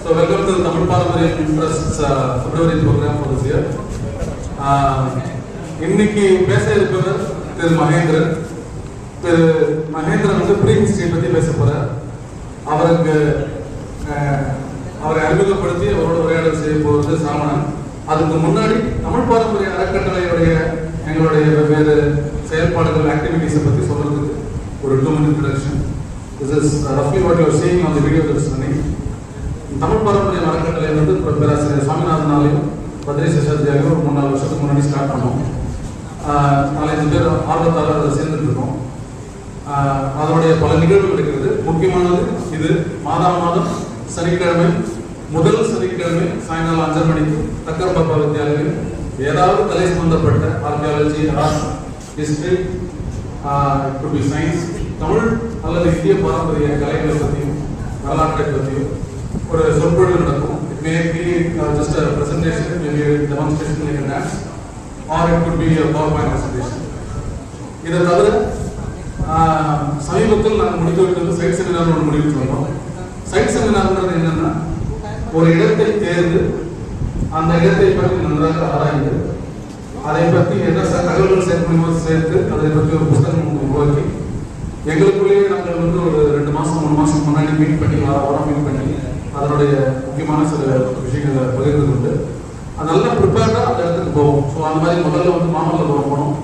So welcome to the Tamil Parampariyam Trust's February program for this year. இன்னைக்கு பேச இருப்பவர் திரு மகேந்திரன். திரு மகேந்திரன் வந்து ப்ரீ ஹிஸ்டரி பற்றி பேச போகிறார். அவரை அறிமுகப்படுத்தி அவரோட உரையாடல் செய்ய போவது சாமணன். அதுக்கு முன்னாடி தமிழ் பாரம்பரிய அறக்கட்டளையுடைய எங்களுடைய வெவ்வேறு செயல்பாடுகள் ஆக்டிவிட்டீஸை பற்றி சொல்றதுக்கு ஒரு 2-minute introduction. This is roughly what you are seeing on the video that is running. Tamil பாரம்பரிய அறக்கட்டளை வந்து பேராசிரியர் சுவாமிநாதனாலையும் பத்ரி சேஷாத்ரியாலையும் ஒரு 3-4 வருஷத்துக்கு முன்னாடி ஸ்டார்ட் பண்ணோம். 4-5 பேர் ஆர்வத்தாளர் அதை சேர்ந்துட்டு இருக்கோம். அதனுடைய பல நிகழ்வுகள் இருக்கிறது. முக்கியமானது இது மாதம் சனிக்கிழமை முதல் சனிக்கிழமை சாயங்காலம் 5:30 மணிக்கு தக்கர் பாப்பா வித்யாலயம் ஏதாவது கலை சம்பந்தப்பட்ட archaeology, art, history, science, Tamil அல்லது இந்திய பாரம்பரிய கலைகளை பற்றியும் வரலாற்றை பற்றியும் ஒரு சொற்பொழிவு நடக்கும். It may be just a presentation, maybe a demonstration like a dance, or it could be a PowerPoint presentation. இதை தவிர சமீபத்தில் நாங்கள் முடித்து வைத்தது சைட் செமினார் ஒன்று முடிவு சொல்றோம். சைட் செமினார்ன்றது என்னன்னா, ஒரு இடத்தை தேர்ந்து அந்த இடத்தை பற்றி நன்றாக ஆராய்ந்து அதை பற்றி என்ன தகவல்கள் சேர்த்து அதை பற்றி ஒரு புத்தகம் உருவாக்கி எங்களுக்குள்ளேயே நாங்கள் வந்து ஒரு 2 மாதம் 3 மாதம் முன்னாடி மீட் பண்ணி வாரம் மீட் பண்ணி அதனுடைய முக்கியமான சில விஷயங்களை பகிர்ந்து கொண்டு அது நல்லா ப்ரிப்பேர்டாக அந்த இடத்துக்கு போவோம். ஸோ அந்த மாதிரி முதல்ல வந்து மாமல்லபுரம் போனோம்.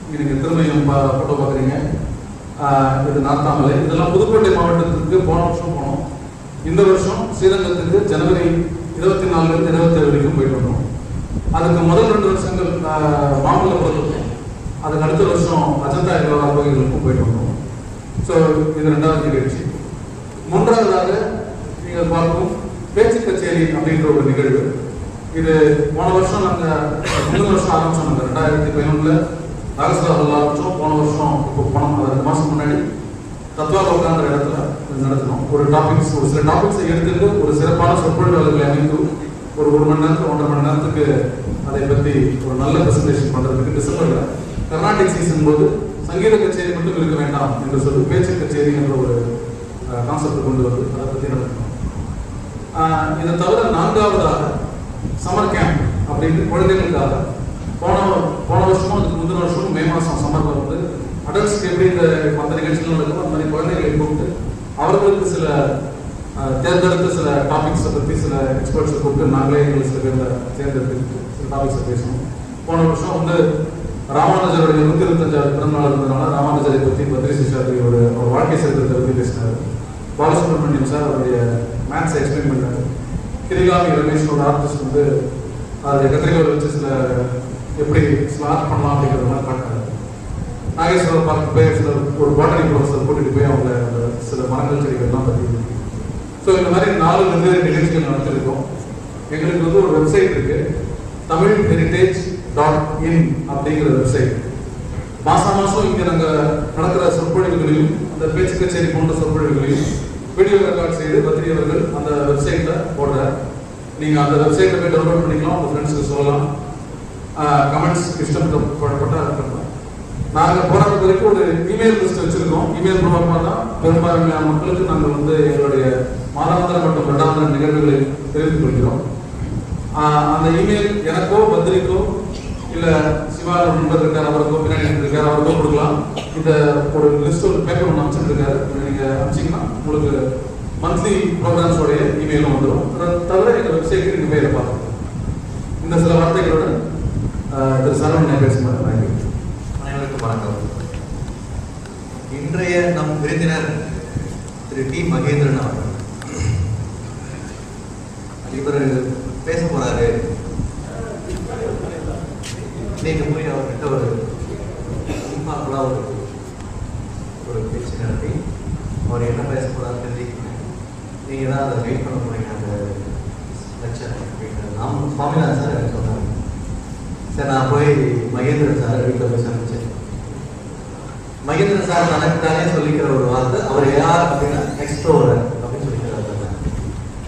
நீங்கள் திருமையும் ஃபோட்டோ பார்க்குறீங்க. இது நார்த்தாமலை. இதெல்லாம் புதுக்கோட்டை மாவட்டத்துக்கு போன வருஷம் போனோம். இந்த வருஷம் ஸ்ரீரங்கத்துக்கு ஜனவரி 24 இருந்து 27 வரைக்கும் போயிட்டு வந்தோம். அதுக்கு முதல் 2 வருஷங்கள் மாமல்லபுரத்துக்கும் அதுக்கு அடுத்த வருஷம் அஜந்தா எல்லோரா கோயில்களுக்கும் போயிட்டு வந்தோம். ஸோ இது 2வது நிகழ்ச்சி. 3வதாக நீங்கள் பார்க்கும் பேச்சு கச்சேரி அப்படின்ற ஒரு நிகழ்வு. இது போன வருஷம் நாங்கள் முந்தின வருஷம் ஆரம்பிச்சோம். நாங்கள் 2011 ஆகஸ்டில் ஆரம்பித்தோம். போன வருஷம் இப்போ போனோம் 2 மாதம் முன்னாடி தத்வாலோகான்ற இடத்துல நடத்தினோம். ஒரு சில டாபிக்ஸை எடுத்துட்டு ஒரு சிறப்பான சொற்பொழிவாளர்களை அமைத்து ஒரு 1 மணி நேரத்துக்கு 1.5 மணி நேரத்துக்கு அதை பற்றி ஒரு நல்ல ப்ரெசன்டேஷன் பண்ணுறதுக்கு டிசம்பரில் கர்நாடிக் சீசன் போது சங்கீத கச்சேரி மட்டும் இருக்க வேண்டாம் என்று சொல்லி பேச்சு கச்சேரி என்ற ஒரு கான்செப்ட் கொண்டு வந்து அதை பற்றி நடத்தணும். இதை தவிர 4வதாக சம்மர் கேம்ப் அப்படின்னு குழந்தைகளுக்காக போன வருஷமும் அதுக்கு முந்தின வருஷமும் மே மாதம் சம்மரில் வந்து அடல்ட்ஸ்க்கு எப்படி இந்த மற்ற நிகழ்ச்சிகள் நடக்கும் அந்த மாதிரி குழந்தைகளை கூப்பிட்டு அவர்களுக்கு சில தேர்ந்தெடுத்த சில டாபிக்ஸை பற்றி சில எக்ஸ்பர்ட்ஸை கூப்பிட்டு நாங்களே எங்களுக்கு சில பேரில் தேர்ந்தெடுத்து சில டாபிக்ஸை பேசணும். போன வருஷம் வந்து ராமானுஜருடைய 125வது பிறந்தநாள் இருந்ததுனால ராமானுஜரை பற்றி பத்ரி சேஷாத்ரி ஒரு வாழ்க்கை சரித்திரத்தை பற்றி பேசினார். பாலசுப்ரமணியம் சார் அவருடைய மேத்ஸை எக்ஸ்பிளைன் பண்ணார். கிரிகாமி ரமேஷோட ஆர்டிஸ்ட் வந்து அதோடைய கத்திரிக்கோள் வச்சு எப்படி ஆர்ட் பண்ணலாம் அப்படிங்கிற மாதிரி பார்த்தாரு. நாகேஸ்வரர் பார்க்க போய் ஒரு பாட்டனி ப்ரொஃபஸர் கூட்டிகிட்டு போய் அவங்க சில மரங்கள் செடிகள்லாம் பற்றி. ஸோ இந்த மாதிரி 4 வெவ்வேறு நிகழ்ச்சிகள் நடத்திருக்கோம். எங்களுக்கு வந்து ஒரு வெப்சைட் இருக்கு, tamilheritage.in அப்படிங்கிற வெப்சைட். மாதம் இங்கே நாங்கள் நடக்கிற சொற்பொழிவுகளையும் அந்த பேச்சு கச்சேரி போன்ற சொற்பொழிவுகளையும் வீடியோ ரெக்கார்ட் செய்து பத்திரி அவர்கள் அந்த வெப்சைட்டில் போடுறார். நீங்கள் அந்த வெப்சைட்டை போய் டவுன்லோட் பண்ணிக்கலாம், உங்கள் ஃப்ரெண்ட்ஸுக்கு சொல்லலாம். கமெண்ட்ஸ் இஷ்டப்பட்டால் இருக்கலாம். நாங்கள் போராட்ட வரைக்கும் ஒரு இமெயில் லிஸ்ட் வச்சுருக்கோம். இமெயில் மூலமாக தான் பெரும்பான்மையான மக்களுக்கு நாங்கள் வந்து எங்களுடைய மாதாந்திர மற்றும் 2வது நிகழ்வுகளை தெரிவித்துக் கொள்கிறோம். அந்த இமெயில் எனக்கோ பத்ரிக்கோ இல்லை சிவா நண்பர் இருக்கார் அவருக்கோ பின்னாடி இருக்கார் அவருக்கோ கொடுக்கலாம். இந்த ஒரு லிஸ்ட் ஒரு பேப்பர் ஒன்று அமைச்சிருக்காரு. நீங்கள் அனுப்பிச்சிங்கன்னா உங்களுக்கு மந்த்லி ப்ரோக்ராம்ஸோடைய இமெயிலும் வந்துடும். அதை தவிர எங்கள் வெப்சைட்டுக்கு நீங்கள் போய் பார்க்கலாம். இந்த சில வார்த்தைகளோட திரு சரவணன் பேசுமாறு தேங்க்யூ. அனைவருக்கும் வணக்கம். இன்றைய நம் விருந்தினர் திரு டி மகேந்திரன் அவர்கள். இவர் பேச போறாரு. நீங்க போய் அவர்கிட்ட ஒரு பேச்சு நடத்தி அவர் என்ன பேச போறாரு தெரிஞ்சுக்கணும். நீங்க தான் அதை வெயிட் பண்ண போறீங்க. அந்த லட்சம் நாம் சுவாமிநாதன் சார் எனக்கு சொன்னாங்க. சரி, நான் போய் மகேந்திரன் சார் வீட்டில் போய் சமைச்சேன். மகேந்திரன் சார் தனக்குத்தானே சொல்லிக்கிற ஒரு வார்த்தை, அவர் யார் அப்படின்னா எக்ஸ்ப்ளோரர் அப்படின்னு சொல்லிக்கிறார்.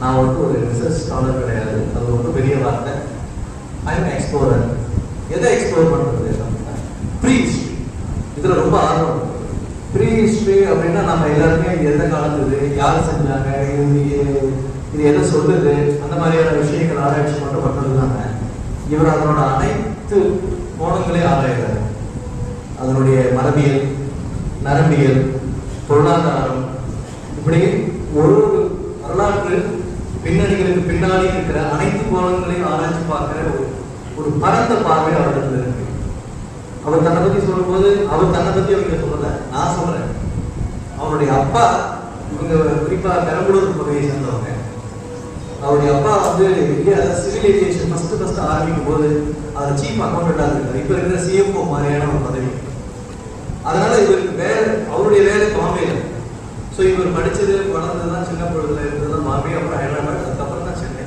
நான் வந்து ஒரு ரிசர்ச் ஸ்காலர் கிடையாது, அது ரொம்ப பெரிய வார்த்தை. I am explorer. எதை எக்ஸ்ப்ளோர் பண்ணுறது அப்படின்னா ப்ரீ ஹிஸ்ட்ரி. இதில் ரொம்ப ஆர்வம். ப்ரீ ஹிஸ்ட்ரி அப்படின்னா நம்ம எல்லாருமே எந்த காலத்துது, யார் செஞ்சாங்க, இது என்ன சொல்லுது, அந்த மாதிரியான விஷயங்கள் ஆராய்ச்சி மட்டும் பண்ணுறது இல்லாம இவர் அதனோட அனைத்து கோணங்களையும் ஆராய்கிறார். அதனுடைய மரபியல், நரம்பியல், பொருளாதாரம், இப்படி ஒரு வரலாற்று பின்னணிகளுக்கு பின்னாடி இருக்கிற அனைத்து கோணங்களையும் ஆராய்ச்சி பார்க்கிற ஒரு பரந்த பார்வை அவரிடத்துல இருக்கு. அவர் தன்னை பத்தி சொல்லும்போது அவர் தன்னை பத்தி அவங்க சொல்லல, நான் சொல்றேன். அவருடைய அப்பா, இவங்க குறிப்பா பெரம்பலூர் பகுதியை சேர்ந்தவங்க, அவருடைய அப்பா வந்து சிவில் ஏவியேஷன் ஃபர்ஸ்ட் ஆரம்பிக்கும் போது அவர் சீஃப் அக்கௌண்டண்டா இருக்காரு. இப்ப இருக்கிற சிஎஃப்ஓ மாதிரியான ஒரு பதவி. அதனால இவருக்கு அவருடைய வேலை பாம்பேல. ஸோ இவர் படிச்சது வளர்ந்ததுதான் சின்ன பொழுதுல இருந்ததுதான் பாம்பே, அப்புறம் ஹைதராபாத், அதுக்கப்புறம் தான் சென்னை.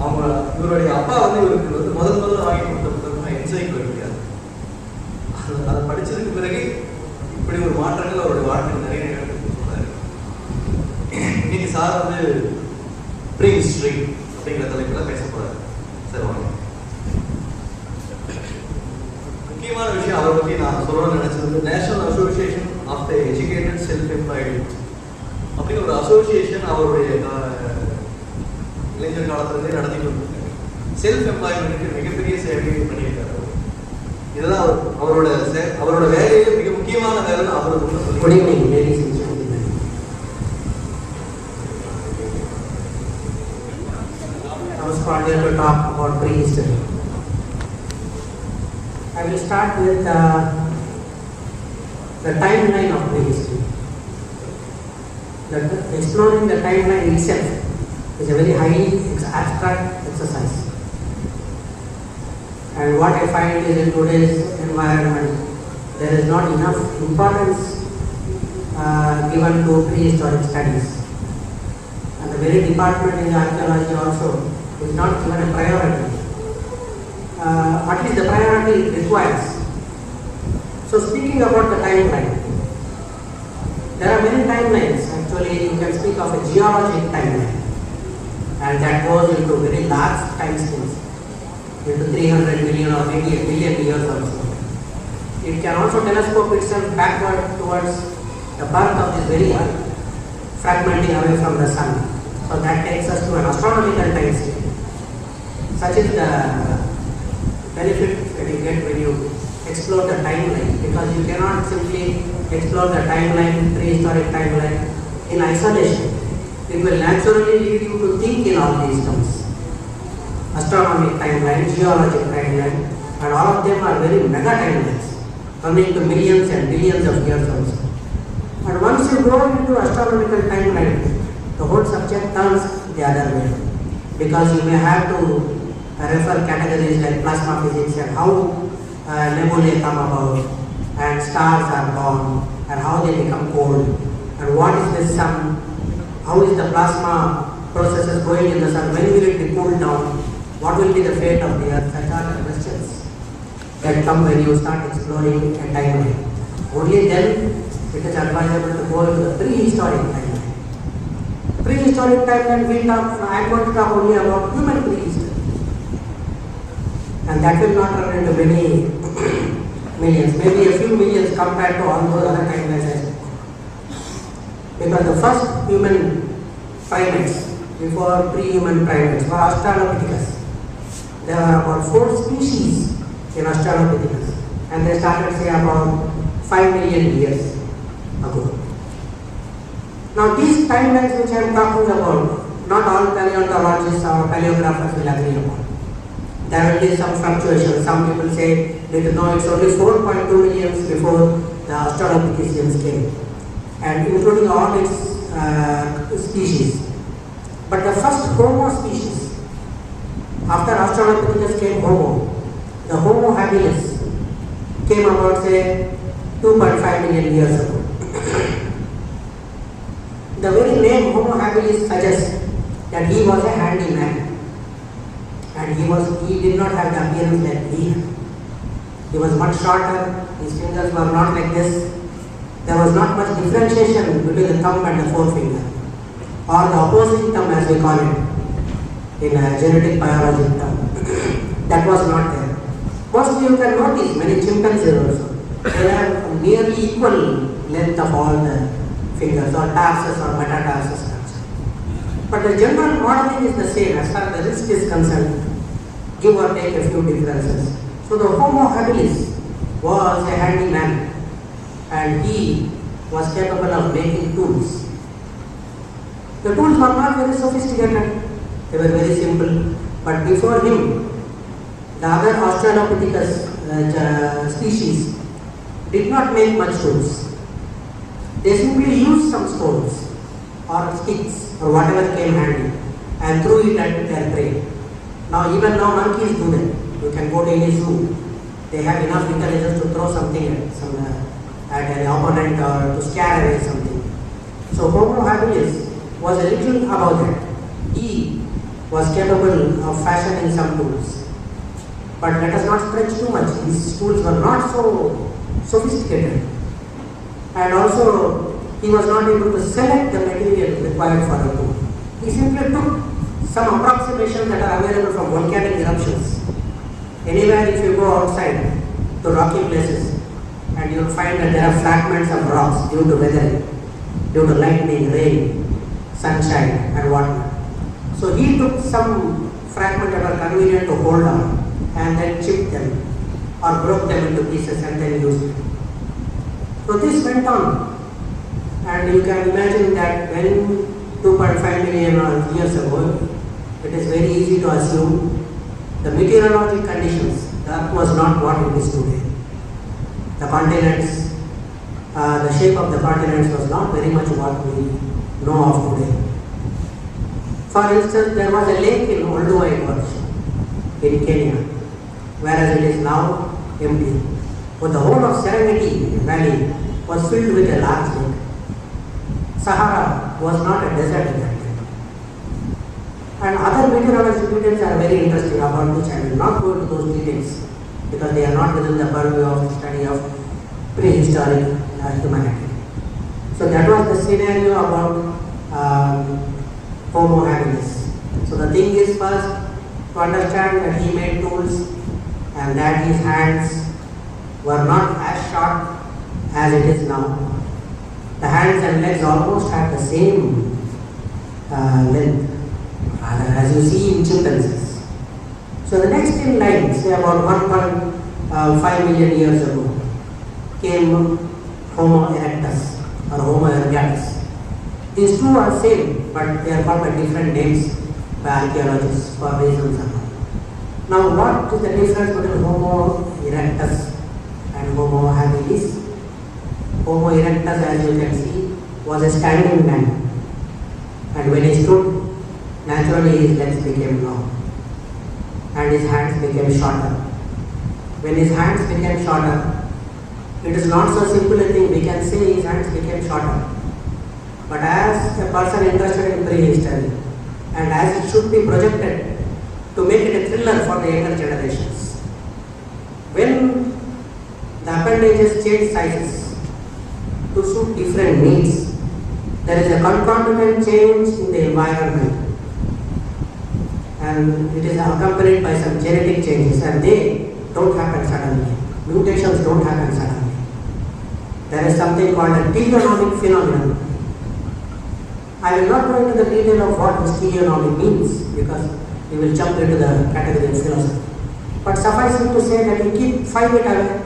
அவங்க இவருடைய அப்பா வந்து இவருக்கு வந்து முதல்ல வாங்கி கொடுத்த புத்தகம் என்சைக்ளோபீடியா. அதை படிச்சதுக்கு பிறகு இப்படி ஒரு மாற்றங்கள் அவருடைய வாழ்க்கையில் நிறைய நிகழ்ச்சி சொல்றாரு. இன்னைக்கு சார் வந்து ப்ரீ ஹிஸ்டரி அப்படிங்கிற தலைப்புல பேச போறாரு. சரி வாங்க. முக்கியமான விஷயம் அவரை பற்றி நான் சொல்லணும்னு நினைச்சது, national association of the educated self employed அப்படின்னு ஒரு அசோசியேஷன் அவருடைய இளைஞர் காலத்திலிருந்தே நடத்தி கொண்டிருக்காரு. செல்ஃப் எம்ப்ளாய்மெண்ட்டுக்கு மிகப்பெரிய சேவையை பண்ணியிருக்காரு. இதுதான் அவரோட வேலையில மிக முக்கியமான வேலை. அவர் சொல்லி I was called here to talk about prehistory. I will start with the timeline of prehistory. Exploring the timeline itself is a very highly abstract exercise. And what I find is in today's environment, there is not enough importance given to prehistoric studies. And the very department in archaeology also is not given a priority. At least the priority it requires. So speaking about the timeline, there are many timelines. Actually, you can speak of a geologic timeline, and that goes into very large time scales, into 300 million or maybe a billion years or so. It can also telescope itself backward towards the birth of this very earth, fragmenting away from the sun. So that takes us to an astronomical time scale. Such is the benefit that you get when you explore the timeline, because you cannot simply explore the timeline, prehistoric timeline, in isolation. It will naturally lead you to think in all these terms. Astronomic timeline, geologic timeline, and all of them are very mega timelines, running to millions and billions of years also. And once you go into astronomical timeline, the whole subject turns the other way, because you may have to refer categories like plasma physics and how nebulae come about, and stars are born, and how they become cold, and what is the sun, how is the plasma processes going in the sun, when will it be cooled down, what will be the fate of the earth. Such are the questions that come when you start exploring a timeline. Only then it is advisable to go into the prehistoric timeline. Prehistoric timeline, I am going to talk only about human prehistory. And that will not run into many millions, maybe a few millions compared to all those other timelines. Because the first human primates, before pre-human primates, were Australopithecus. There were about 4 species in Australopithecus, and they started say about 5 million years ago. Now these timelines which I am talking about, not all paleontologists or paleographers will agree upon. There will be some fluctuation. Some people say it's only 4.2 million before the Australopithecus came, and including all its species. But the first Homo species, after Australopithecus came Homo, the Homo habilis came about say 2.5 million years ago. The very name Homo habilis suggests that he was a handyman. And he did not have the appearance like we have. He was much shorter, his fingers were not like this. There was not much differentiation between the thumb and the forefinger, or the opposite thumb as we call it in a genetic biology term. That was not there. Mostly you can notice many chimpanzees also, they have nearly equal length of all the fingers, or tarsus or metatarsus structure. But the general modeling is the same as far as the risk is concerned, give or take a few differences. So the Homo habilis was a handyman and he was capable of making tools. The tools were not very sophisticated, they were very simple. But before him, the other Australopithecus species did not make much tools. They simply used some stones or sticks or whatever came handy and threw it at their prey. Even now monkeys do that. You can go to any zoo. They have enough intelligence to throw something at an opponent or to scare away something. So Homo habilis was a little above that. He was capable of fashioning some tools. But let us not stretch too much. These tools were not so sophisticated. And also, he was not able to select the material required for a tool. He simply took some approximations that are available from volcanic eruptions. Anywhere if you go outside to rocky places, and you will find that there are fragments of rocks due to weather, due to lightning, rain, sunshine and whatnot. So he took some fragments that are convenient to hold on and then chipped them or broke them into pieces and then used it. So this went on, and you can imagine that when 2.5 million years ago, it is very easy to assume the meteorological conditions, the earth was not what it is today. The continents, the shape of the continents was not very much what we know of today. For instance, there was a lake in Olduvai Gorge in Kenya, whereas it is now empty. But the whole of Serengeti Valley was filled with a large lake. Sahara was not a desert at that time. And other meteorological details are very interesting, about which I will not go into those details because they are not within the purview of the study of prehistoric humanity. So that was the scenario about Homo habilis. So the thing is, first to understand that he made tools and that his hands were not as short as it is now. The hands and legs almost have the same length as you see in chimpanzees. So the next in line, say about 1.5 million years ago, came Homo erectus or Homo ergatus. These two are same, but they are called by different names by archaeologists for reasons unknown. Now, what is the difference between Homo erectus and Homo habilis? Homo erectus, as you can see, was a standing man, and when he stood, naturally his legs became long and his hands became shorter. When his hands became shorter, it is not so simple a thing, we can say his hands became shorter. But as a person interested in prehistory, and as it should be projected to make it a thriller for the younger generations, when the appendages change sizes to suit different needs, there is a concomitant change in the environment, and it is accompanied by some genetic changes, and they don't happen suddenly. Mutations don't happen suddenly. There is something called a teleonomic phenomenon. I will not go into the detail of what this teleonomic means because we will jump into the category of philosophy. But suffice it to say that you keep 5 it away,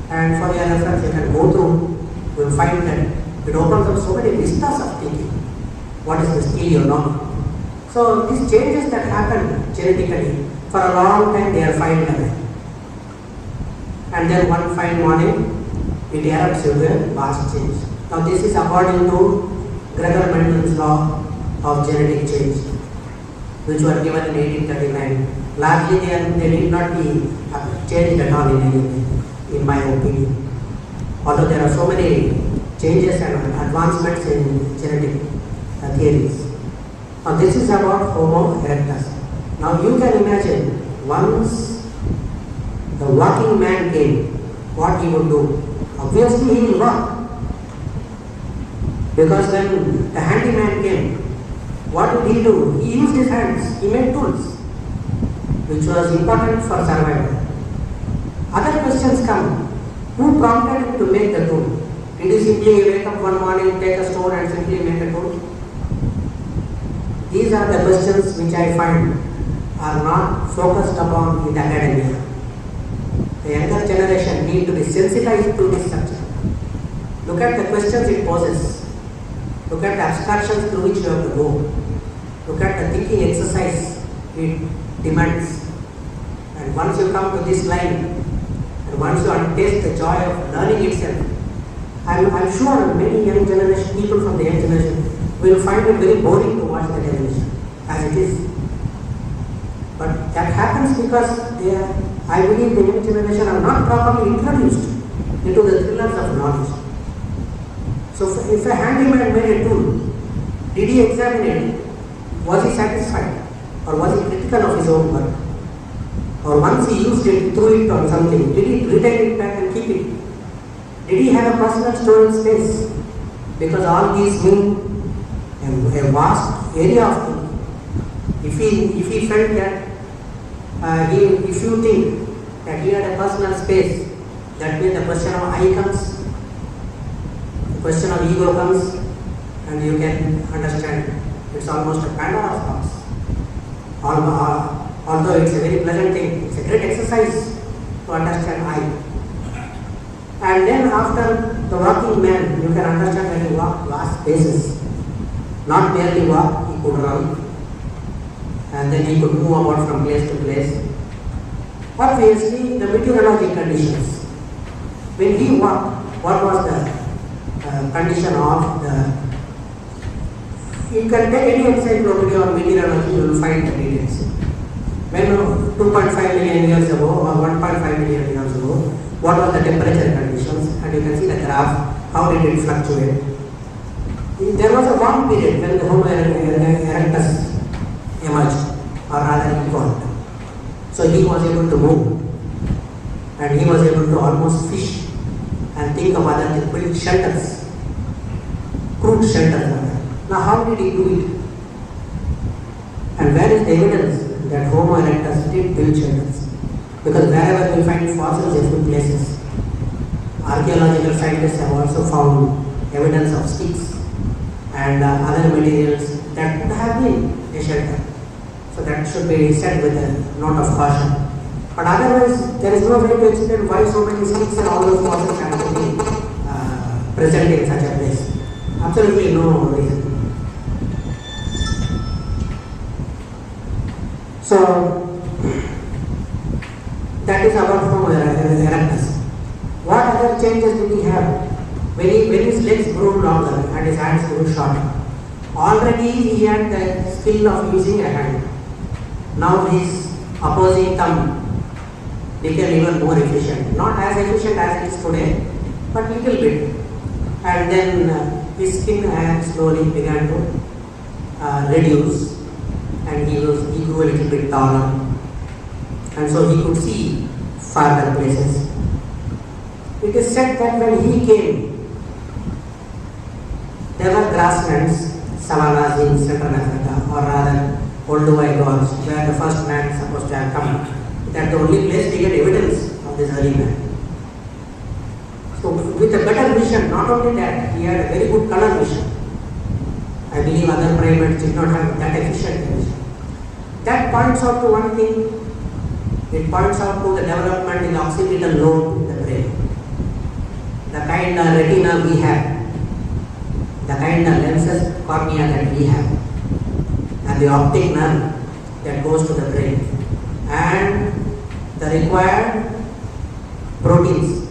and for your reference you can go through, you will find that it opens up so many vistas of thinking. What is this teleonomic? So these changes that happen genetically, for a long time they are filed away. And then one fine morning, it erupts into a vast change. Now this is according to Gregor Mendel's law of genetic change, which were given in 1839. Largely they did not be changed at all in any way, in my opinion. Although there are so many changes and advancements in genetic theories. Now this is about Homo erectus. Now you can imagine, once the walking man came, what he would do. Obviously he will walk. Because when the handyman came, what did he do? He used his hands, he made tools, which was important for survival. Other questions come. Who prompted him to make the tool? Did he simply wake up one morning, take a stone and simply make a tool? These are the questions which I find are not focused upon in the academia. The younger generation need to be sensitized to this subject. Look at the questions it poses. Look at the abstractions through which you have to go. Look at the thinking exercise it demands. And once you come to this line, and once you taste the joy of learning itself, I'm sure many young generation, people from the young generation will find it very boring to watch the television as it is. But that happens because I believe the young generation are not properly introduced into the thrillers of knowledge. So if a handyman made a tool, did he examine it? Was he satisfied? Or was he critical of his own work? Or once he used it, threw it on something, did he retain it back and keep it? Did he have a personal storage space? Because all these mean a vast area of thinking. If he felt that, if you think that he had a personal space, that means the question of I comes, the question of ego comes, and you can understand it's almost a Pandora's box. Although it's a very pleasant thing, it's a great exercise to understand I. And then after the walking man, you can understand that he walked vast spaces. Not merely walk, he could run. And then he could move about from place to place. Obviously, the meteorologic conditions. When he walked, what was the condition of the... You can take any encyclopedia on meteorology, you will find the details. When 2.5 million years ago or 1.5 million years ago, what was the temperature conditions? And you can see the graph, how did it fluctuate. There was a long period when the Homo erectus emerged, or rather evolved. So he was able to move, and he was able to almost fish and think of other things, build shelters, crude shelters. Now how did he do it? And where is the evidence that Homo erectus did build shelters? Because wherever we find fossils in few places, archaeological scientists have also found evidence of sticks and other materials that could have been a shelter. So that should be said with a note of caution. But otherwise, there is no way to explain why so many sticks and all those fossils have to be present in such a place. Absolutely no reason. So that is about Homo erectus. What other changes did he have? When his legs grew longer and his hands grew shorter, already he had the skill of using a hand. Now his opposing thumb became even more efficient. Not as efficient as it is today, but little bit. And then his skin slowly began to reduce, and he grew a little bit taller, and so he could see farther places. It is said that when he came, there were grasslands, savannas in Central Africa, or rather Olduvai Gorge, where the first man is supposed to have come. That's the only place we get evidence of this early man. So with a better vision, not only that, he had a very good color vision. I believe other primates did not have that efficient vision. That points out to one thing. It points out to the development in the occipital lobe in the brain. The kind of retina we have, the kind of lenses, cornea that we have, and the optic nerve that goes to the brain, and the required proteins,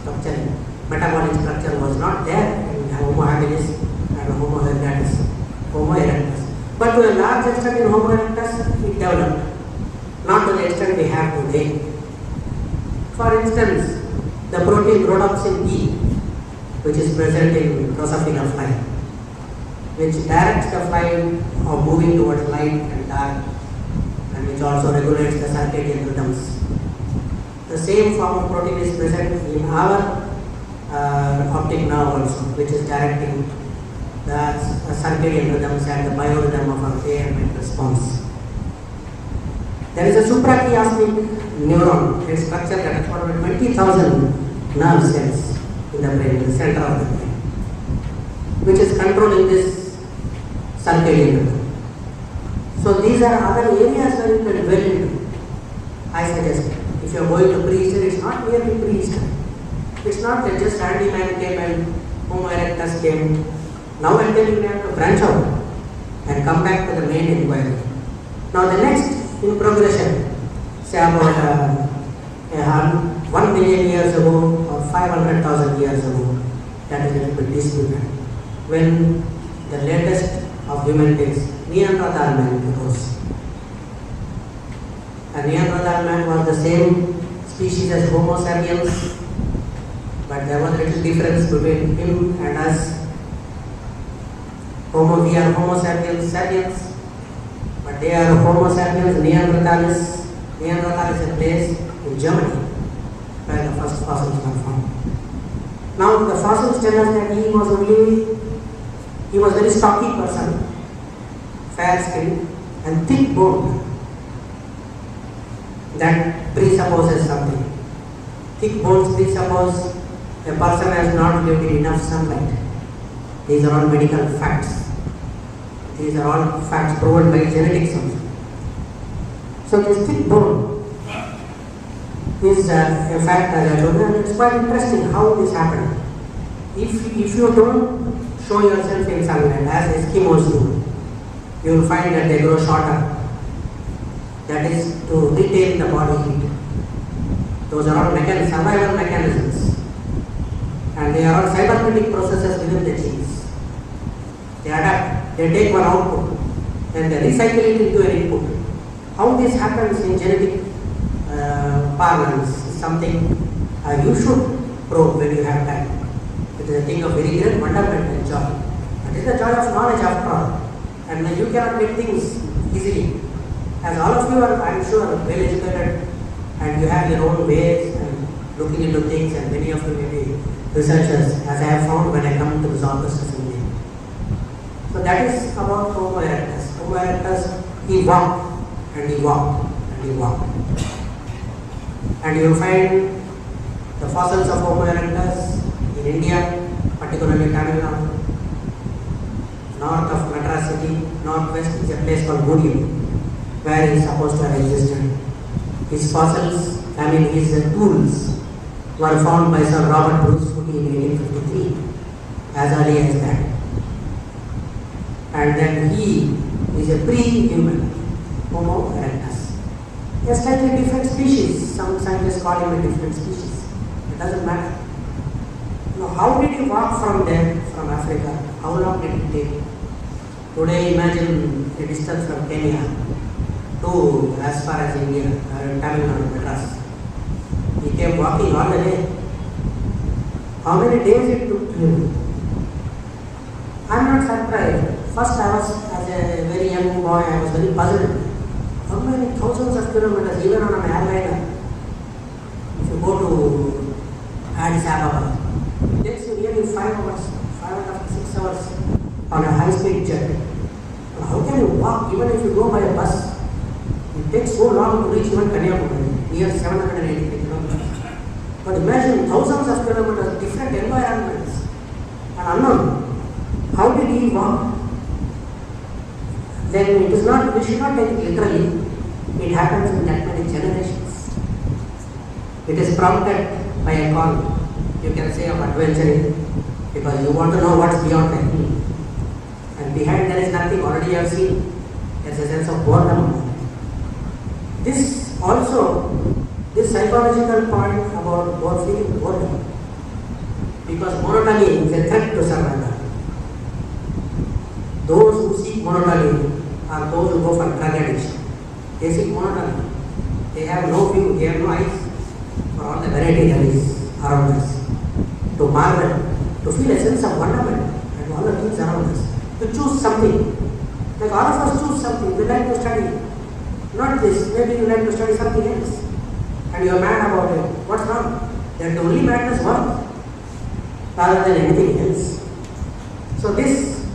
structure, metabolic structure was not there in Homo habilis and Homo erectus. But to a large extent in Homo erectus, it developed. Not to the extent we have today. For instance, the protein rhodopsin E, which is present in Drosophila fly, which directs the fly of moving towards light and dark, and which also regulates the circadian rhythms. The same form of protein is present in our optic nerve also, which is directing the circadian rhythms and the biorhythm of our day and night response. There is a suprachiasmatic neuron, its structure that is about 20,000 nerve cells in the brain, in the center of the brain, which is controlling this circadian rhythm. So these are other areas where you can dwell into. I suggest, if you are going to priesthood, it's not merely priesthood. It's not that just handyman came and Homo erectus came. Now I tell you, we have to branch out and come back to the main inquiry. Now the next in progression, say about 1 million years ago or 500,000 years ago, that is a little bit disputed. When the latest of human beings, Neanderthal man arose. And Neanderthal man was the same species as Homo sapiens, but there was a little difference between him and us. We are Homo sapiens, but they are Homo sapiens Neanderthalis. Neanderthal is a place in Germany where the first fossils were found. Now the fossils tell us that he was a very stocky person, fair skinned and thick boned. That presupposes something. Thick bones presuppose a person has not lived in enough sunlight. These are all medical facts. These are all facts proven by genetics also. So this thick bone is a fact, as I told you, and it's quite interesting how this happened. If you don't show yourself in sunlight, as Eskimos do, you will find that they grow shorter. That is to retain the body heat. Those are all survival mechanisms. And they are all cybernetic processes within the genes. They adapt, they take one output, and they recycle it into an input. How this happens in genetic parlance is something you should probe when you have time. It is a thing of very great wonderment and joy. It is the joy of knowledge after all. And when you cannot get things easily, as all of you are, I am sure, well educated and you have your own ways and looking into things, and many of you may be researchers, as I have found when I come to this office assembly. So that is about Homo erectus. Homo erectus, he walked and he walked and he walked. And you will find the fossils of Homo erectus in India, particularly Tamil Nadu, north of Madras city, northwest is a place called Gudiyam, where he is supposed to have existed. His fossils, his tools were found by Sir Robert Bruce Foote in 1853, as early as that. And then he is a pre-human, Homo erectus. A slightly different species. Some scientists call him a different species. It doesn't matter. Now, how did he walk from there, from Africa? How long did it take? Today, imagine the distance from Kenya to as far as India, Tamil Nadu, Madras. He came walking all the way. How many days it took him? I am not surprised. First, I was, as a very young boy, I was very puzzled. How many thousands of kilometers, even on an airliner? If you go to Addis Ababa, it takes you nearly 5 hours, 5.5 to 6 hours on a high-speed jet. But how can you walk, even if you go by a bus? It takes so long to reach even Kanyakumari, near 783 kilometers. But imagine thousands of kilometers, different environments, and unknown. How did he walk? Then it is not, we should not take it literally. It happens in that many generations. It is prompted by a call, you can say, of adventuring, because you want to know what's beyond that. And behind there is nothing, already you have seen. There's a sense of boredom. This psychological point about feeling boredom, because monotony is a threat to survival. Those who seek monotony are those who go for drug addiction. They seek monotony. They have no view, they have no eyes for all the variety that is around us. To marvel, to feel a sense of wonderment and all the things around us. To choose something. Like all of us choose something. We like to study. Not this, maybe you like to study something else. And you are mad about it. What's wrong? That only matters work rather than anything else. So this,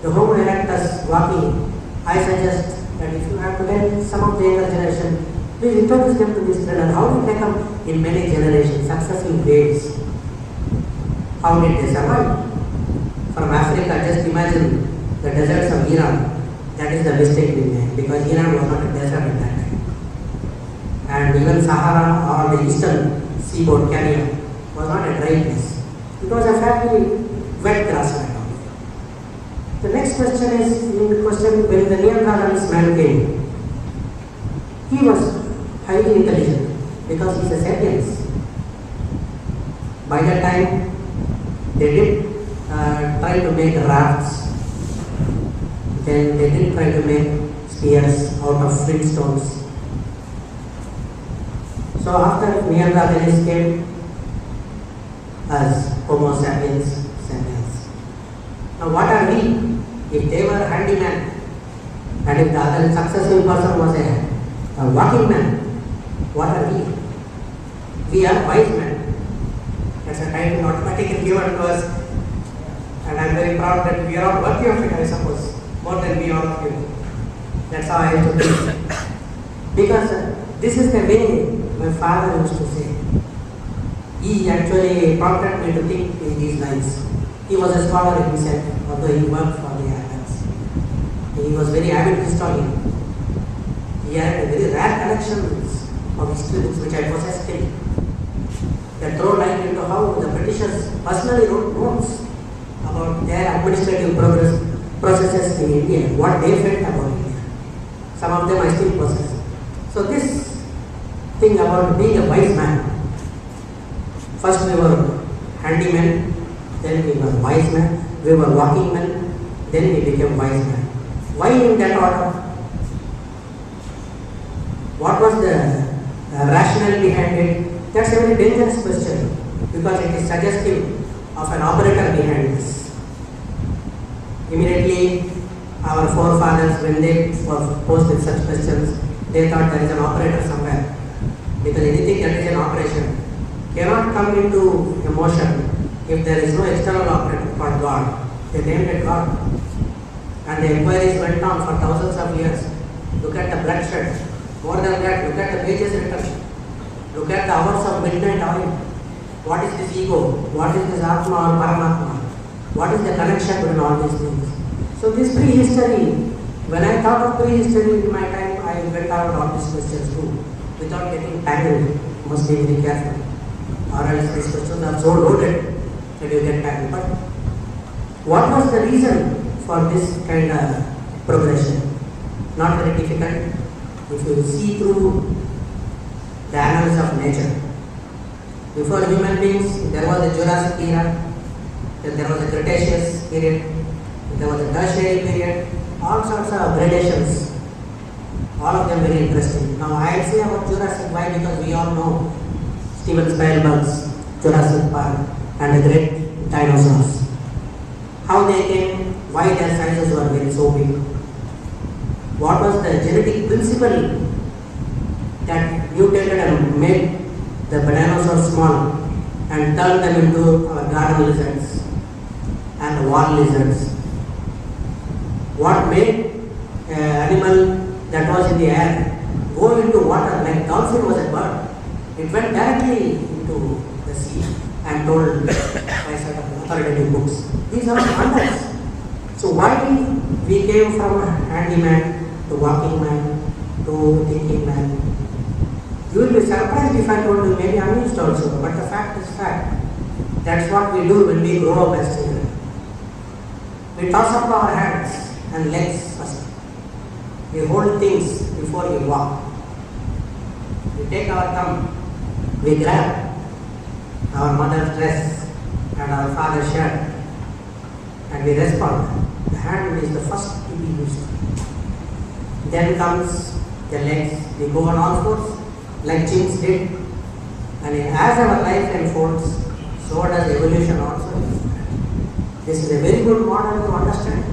the Homo erectus walking, I suggest that if you have to tell some of the younger generation, please introduce them to this trend and how did they come in many generations, successive waves. How did they survive? From Africa, just imagine the deserts of Iran. That is the mistake we made because Iran was not a desert at that time. And even Sahara or the eastern seaboard Kenya was not a dry place. It was a fairly wet grassland. The next question is, when the Neanderthals man came, he was highly intelligent because he is a sapiens. By that time, they did try to make rafts. Then they did try to make spears out of flint stones. So after Neanderthals came as Homo sapiens sapiens. Now what are we? If they were handyman and if the other successful person was a working man, what are we? We are wise men. That's a title automatically given to us, and I am very proud that we are all worthy of it, I suppose, more than we all of you. That's how I used to think. Because this is the way my father used to say. He actually prompted me to think in these lines. He was a scholar himself, although he worked for the Athens. He was very avid historian. He had a very rare collections of history books which I possess still, that throw light into how the Britishers personally wrote notes about their administrative processes in India, what they felt about India. Some of them I still possess. So this thing about being a wise man, first we were handymen, then we were wise men, we were walking men, then we became wise men. Why in that order? What was the rationale behind it? That's a very dangerous question because it is suggestive of an operator behind this. Immediately, our forefathers, when they were posed with such questions, they thought there is an operator somewhere. Because anything that is an operation cannot come into motion if there is no external operator called God. They named it God. And the inquiries went on for thousands of years. Look at the bloodshed. More than that, look at the pages written. Look at the hours of midnight oil. What is this ego? What is this Atma or Paramatma? What is the connection between all these things? So this prehistory, when I thought of prehistory in my time, I went out all these questions too, without getting tangled. Must be very careful. Or else these questions are so loaded that you get tangled. But what was the reason for this kind of progression? Not very difficult. If you see through the annals of nature, before human beings, there was a Jurassic era, then there was a Cretaceous period, there was a Tertiary period, all sorts of gradations, all of them very interesting. Now I say about Jurassic, why? Because we all know Steven Spielberg's Jurassic Park and the great dinosaurs. How they came, why their sizes were very so big. What was the genetic principle that mutated and made the dinosaurs small and turned them into our garden lizards and wall lizards? What made an animal that was in the air go into water like dolphin was a bird? It went directly into the sea and told by set of authoritative books. These are wonders. So why we came from handyman to walking man to thinking man? You will be surprised if I told you, maybe amused also, but the fact is fact. That's what we do when we grow up as children. We toss up our hands and legs first. We hold things before we walk. We take our thumb, we grab our mother's dress and our father's shirt and we respond. The hand is the first to be used. Then comes the legs. We go on all fours like chimps did. And as our life unfolds, so does evolution also. This is a very good model to understand.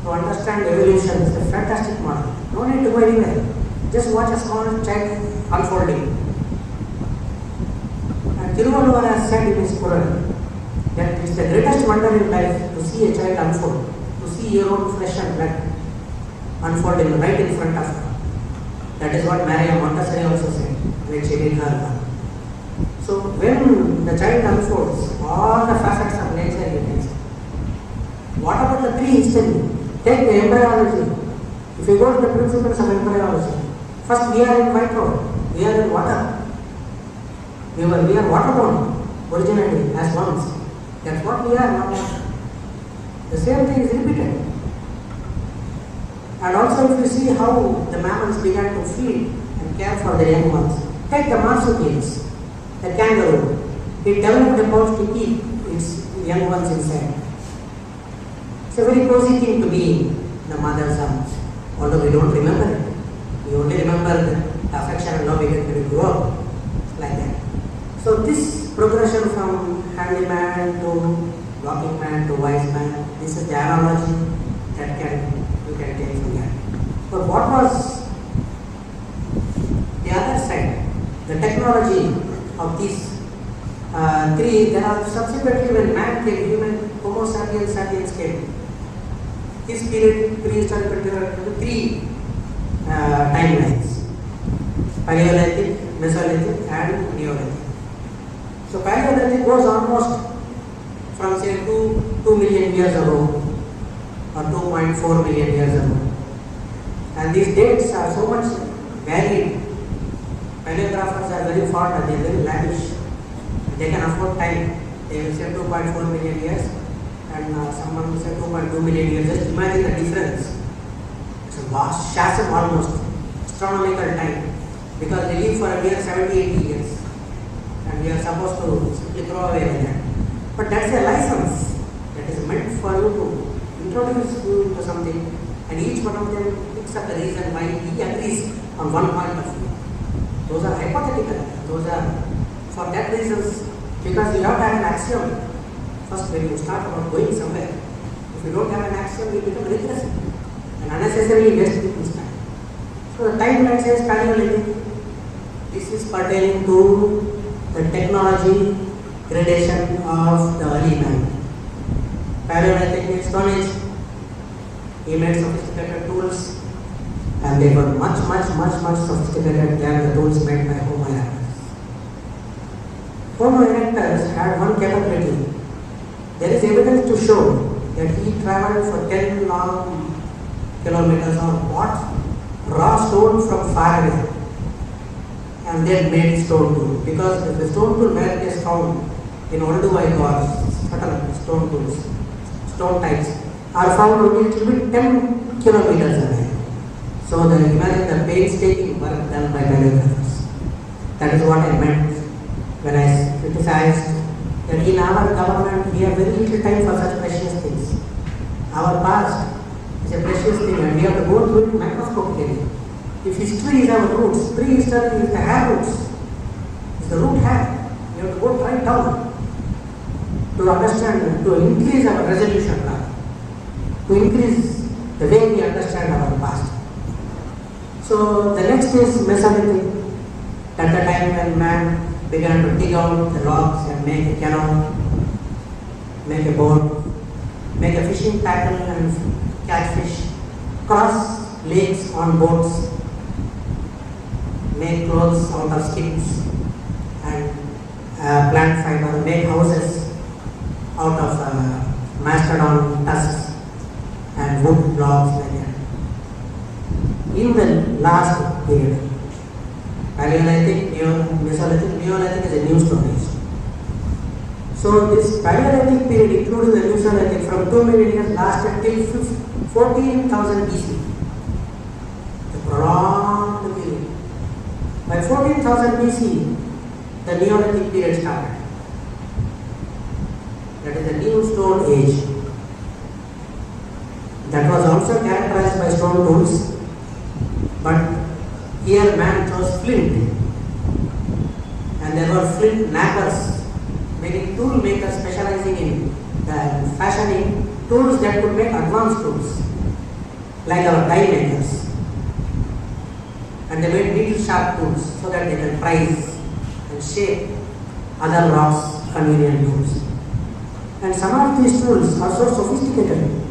To understand evolution is a fantastic model. No need to go anywhere. Just watch a small child unfolding. And Thiruvalluvar has said in his Quran that it's the greatest wonder in life to see a child unfold, to see your own flesh and blood unfolding right in front of her. That is what Maria Montessori also said when she did her work. So when the child unfolds all the facets of nature, you can see. What about the prehistory? Take the embryology. If you go to the principles of embryology, first we are in vitro, we are in water. We are waterborne originally as worms. That's what we are now. The same thing is repeated. And also if you see how the mammals began to feed and care for their young ones. Take the marsupials, the kangaroo. It developed a pouch to keep its young ones inside. It's a very cozy thing to be in the mother's arms, although we don't remember it. We only remember the affection and love we get when we grow up, like that. So this progression from handyman to walking man to wise man, this is the analogy that you can take from that. But what was the other side? The technology of these three, there are subsequently when man came, human, Homo sapiens sapiens came. This period, prehistoric period, three timelines: Paleolithic, Mesolithic, and Neolithic. So Paleolithic was almost from say 2 million years ago or 2.4 million years ago. And these dates are so much varied. Paleographers are very fond and they are very lavish. They can afford time. They will say 2.4 million years and someone will say 2.2 million years. Just imagine the difference. It's a vast chasm almost, astronomical time, because they live for a mere 70-80 years and we are supposed to simply throw away that. But that's a license that is meant for you to introduce you to something, and each one of them picks up the reason why he agrees on one point of view. Those are hypothetical. Those are for that reasons, because you have to have an axiom. First, when you start about going somewhere, if you don't have an axiom, you become regressive and unnecessarily waste people's time. So the timeline says Paleolithic. This is pertaining to the technology gradation of the early man. Paleolithic means Stone Age. He made sophisticated tools, and they were much sophisticated than the tools made by Homo erectus. Homo erectus had one capability. There is evidence to show that he traveled for 10 long kilometers or bought raw stone from far away and then made stone tool. Because if the stone tool where it is found in Olduvai Gorge, certain stone tools, stone types, are found only to be 10 kilometers away. So imagine the painstaking work done by paleographers. That is what I meant when I criticized that in our government we have very little time for such precious things. Our past is a precious thing and we have to go through it microscopically. If history is our roots, prehistory is the hair roots, is the root hair. We have to go right down to understand, to increase our resolution now, to increase the way we understand our past. So the next is Mesolithic. At the time when man began to dig out the logs and make a canoe, make a boat, make a fishing tackle and catch fish, cross lakes on boats, make clothes out of skins and plant fiber, make houses out of mastodon tusks and wood blocks like that. In the last period, Paleolithic, Mesolithic, Neolithic is a new story. So this Paleolithic period, including the Mesolithic, from 2 million years lasted till 14,000 BC. The prolonged period. By 14,000 BC, the Neolithic period started. That is the new stone age. That was also characterized by stone tools, but here man chose flint, and there were flint knackers, meaning tool makers specializing in fashioning tools that could make advanced tools, like our die makers. And they made needle sharp tools so that they can prize and shape other rocks convenient tools. And some of these tools are so sophisticated.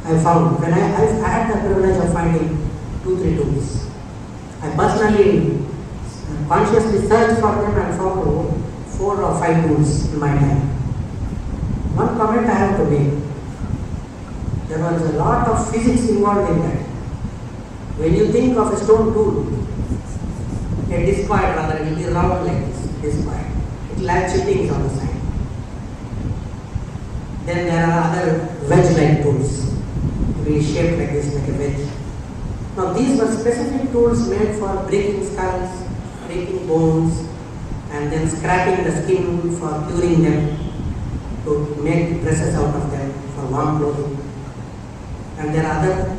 I found when I had the privilege of finding 2-3 tools. I personally consciously searched for them and found 4 or 5 tools in my time. One comment I have to make. there was a lot of physics involved in that. When you think of a stone tool, a discoid rather, it will be round like this, discoid. It will have chippings on the side. Then there are other wedge-like tools, to be shaped like this, like a wedge. Now these were specific tools made for breaking skulls, breaking bones, and then scraping the skin for curing them, to make dresses out of them for warm clothing. And there are other,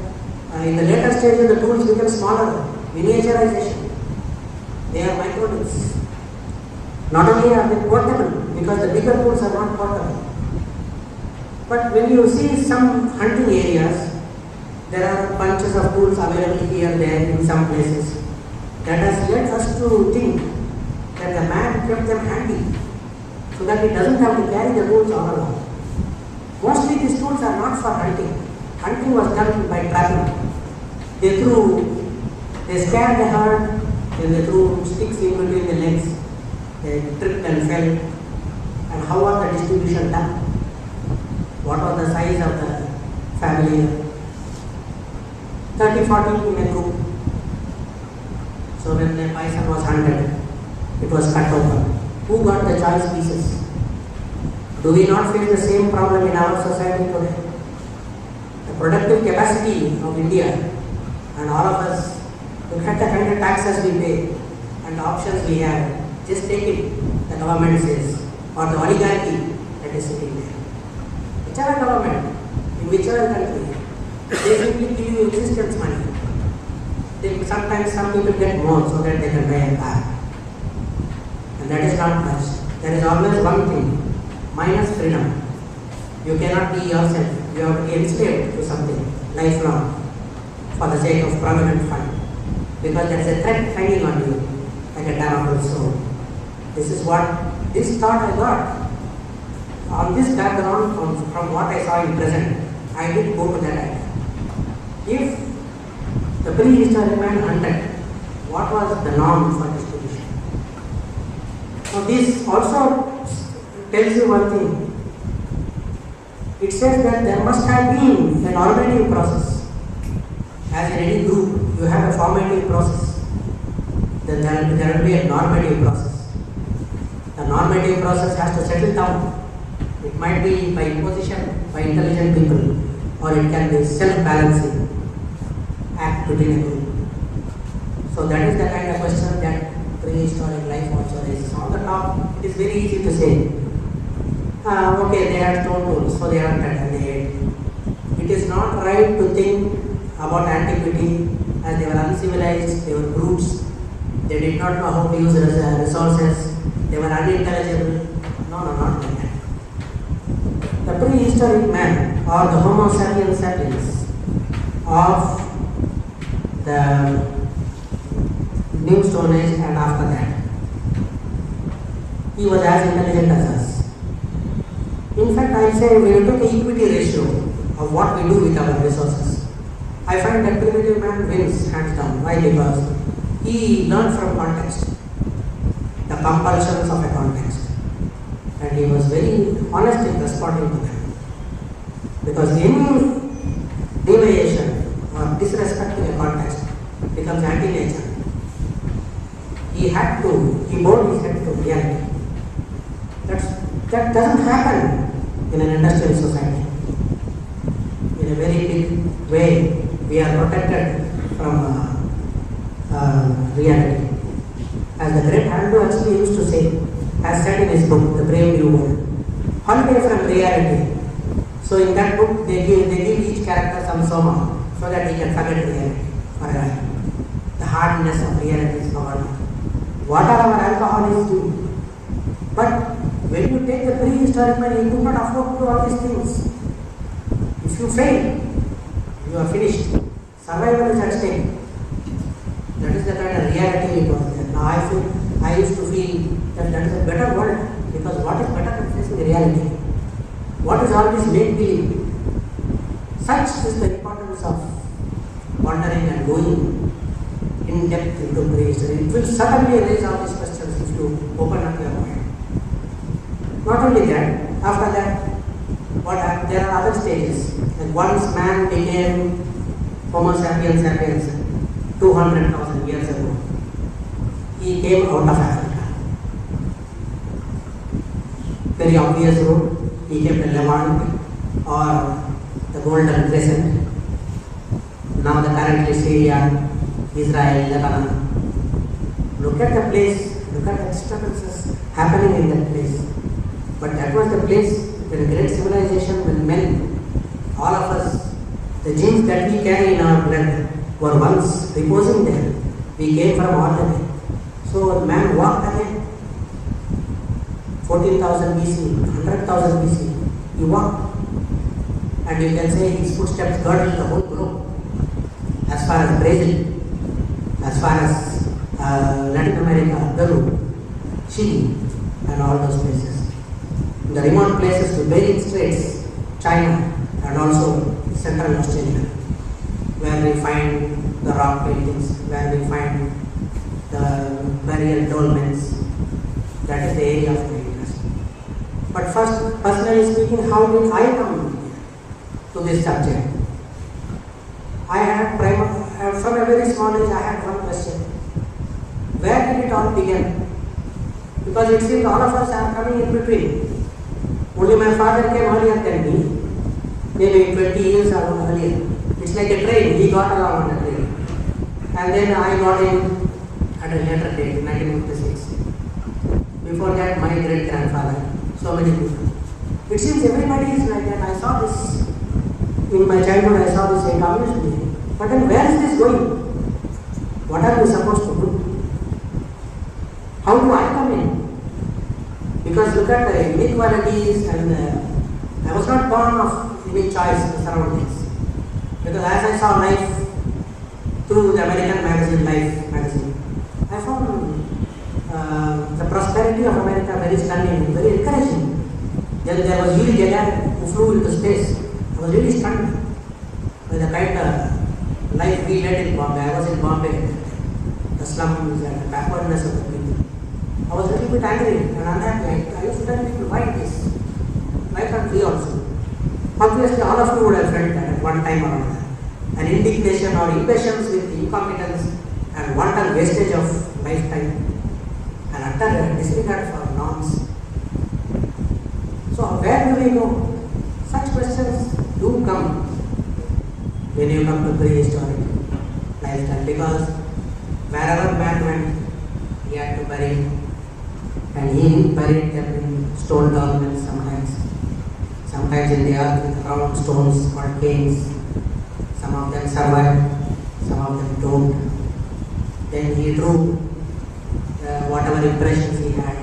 in the later stages the tools become smaller, miniaturization. They are micro-tools. Not only are they portable, because the bigger tools are not portable. But when you see some hunting areas, there are bunches of tools available here, there, in some places. That has led us to think that the man kept them handy, so that he doesn't have to carry the tools all along. Mostly these tools are not for hunting. Hunting was done by trapping. They scared the herd, then they threw sticks in between the legs, they tripped and fell. And how was the distribution done? What was the size of the family? 30, 40 in a group. So when the bison was hunted, it was cut open. Who got the choice pieces? Do we not face the same problem in our society today? The productive capacity of India and all of us, look at the kind of taxes we pay and the options we have. Just take it, the government says, or the oligarchy that is sitting there. Whichever government, in whichever country, they simply give you existence money. Sometimes some people get more so that they can buy a car. And that is not much. There is always one thing, minus freedom. You cannot be yourself. You have to be enslaved to something lifelong for the sake of provident fund. Because there is a threat hanging on you, like a damnable soul. This thought I got. On this background, from what I saw in present, I did go to that idea. If the prehistoric man hunted, what was the norm for distribution? So this also tells you one thing. It says that there must have been a normative process. As in any group, you have a formative process. Then there will be a normative process. The normative process has to settle down. It might be by imposition, by intelligent people, or it can be self-balancing act between a group. So that is the kind of question that prehistoric life also raises. On the top, it is very easy to say, okay, they had stone tools, so they are dead and they ate. It is not right to think about antiquity as they were uncivilized, they were brutes, they did not know how to use resources, they were unintelligible. No, not like that. The prehistoric man, or the Homo sapiens sapiens of the New Stone Age and after that, he was as intelligent as us. In fact, I say when you take an equity ratio of what we do with our resources, I find that primitive man wins hands down. Why? Because he learned from context, the compulsions of a context. And he was very honest in responding to them. Because any deviation or disrespecting a context becomes anti-nature. He bowed his head to reality. That doesn't happen in an industrial society. In a very big way, we are protected from reality. As the great Handel actually used to say, has said in his book, The Brave New World, holiday from reality. So in that book, they give each character some soma so that he can forget reality forever. The hardness of reality is not. What are our alcoholics doing? But when you take the prehistoric man, he could not afford to do all these things. If you fail, you are finished. Survival is at stake. That is the kind of reality it was there. Now I used to feel that is a better world, because what is better than facing the reality? What is all this make-believe? Such is the importance of wandering and going in depth into prehistory. It will certainly raise all these questions if you open up your mind. Not only that, after that, there are other stages. Like once man became Homo sapiens sapiens 200,000 years ago, he came out of Africa. Very obvious route, he came to Levant or the Golden Crescent. Now the current is Syria, Israel, Lebanon. Look at the place, look at the disturbances happening in that place. But that was the place when great civilization, when men, all of us, the genes that we carry in our blood were once reposing there. We came from all the way. So man walked again. 14,000 BC, 100,000 BC, he walked. And you can say his footsteps girdled the whole globe. As far as Brazil, as far as Latin America, Peru, Chile, and all those places. The remote places to Bering Straits, China, and also Central Australia, where we find the rock paintings, where we find the burial dolmens. That is the area of my interest. But first, personally speaking, how did I come to this subject? I had from a very small age, I had one question. Where did it all begin? Because it seems all of us are coming in between. Only my father came earlier than me, maybe 20 years or earlier. It's like a train, he got along on the train. And then I got in at a later date, 1956. Before that, my great grandfather, so many people. It seems everybody is like that. I saw this in my childhood, I saw this in community. But then where is this going? What are we supposed to do? How do I come in? Because look at the inequalities and I was not born of any choice in the surroundings. Because as I saw life through the American magazine, Life magazine, I found the prosperity of America very stunning, very encouraging. Then there was Yuri Gagarin who flew into space. I was really stunned by the kind of life we led in Bombay. I was in Bombay, the slums and the backwardness of the people. I was a little bit angry and unhappy. I used to tell people, why this? Why can't we also? Obviously, all of you would have felt that at one time or another. An indignation or impatience with the incompetence and wanton wastage of lifetime and utter disregard for norms. So, where do we go? Such questions do come when you come to prehistoric lifestyle, because wherever man went, he had to bury, and he buried them in stone dolmens sometimes in the earth with round stones called canes. Some of them survived, some of them don't. Then he drew whatever impressions he had,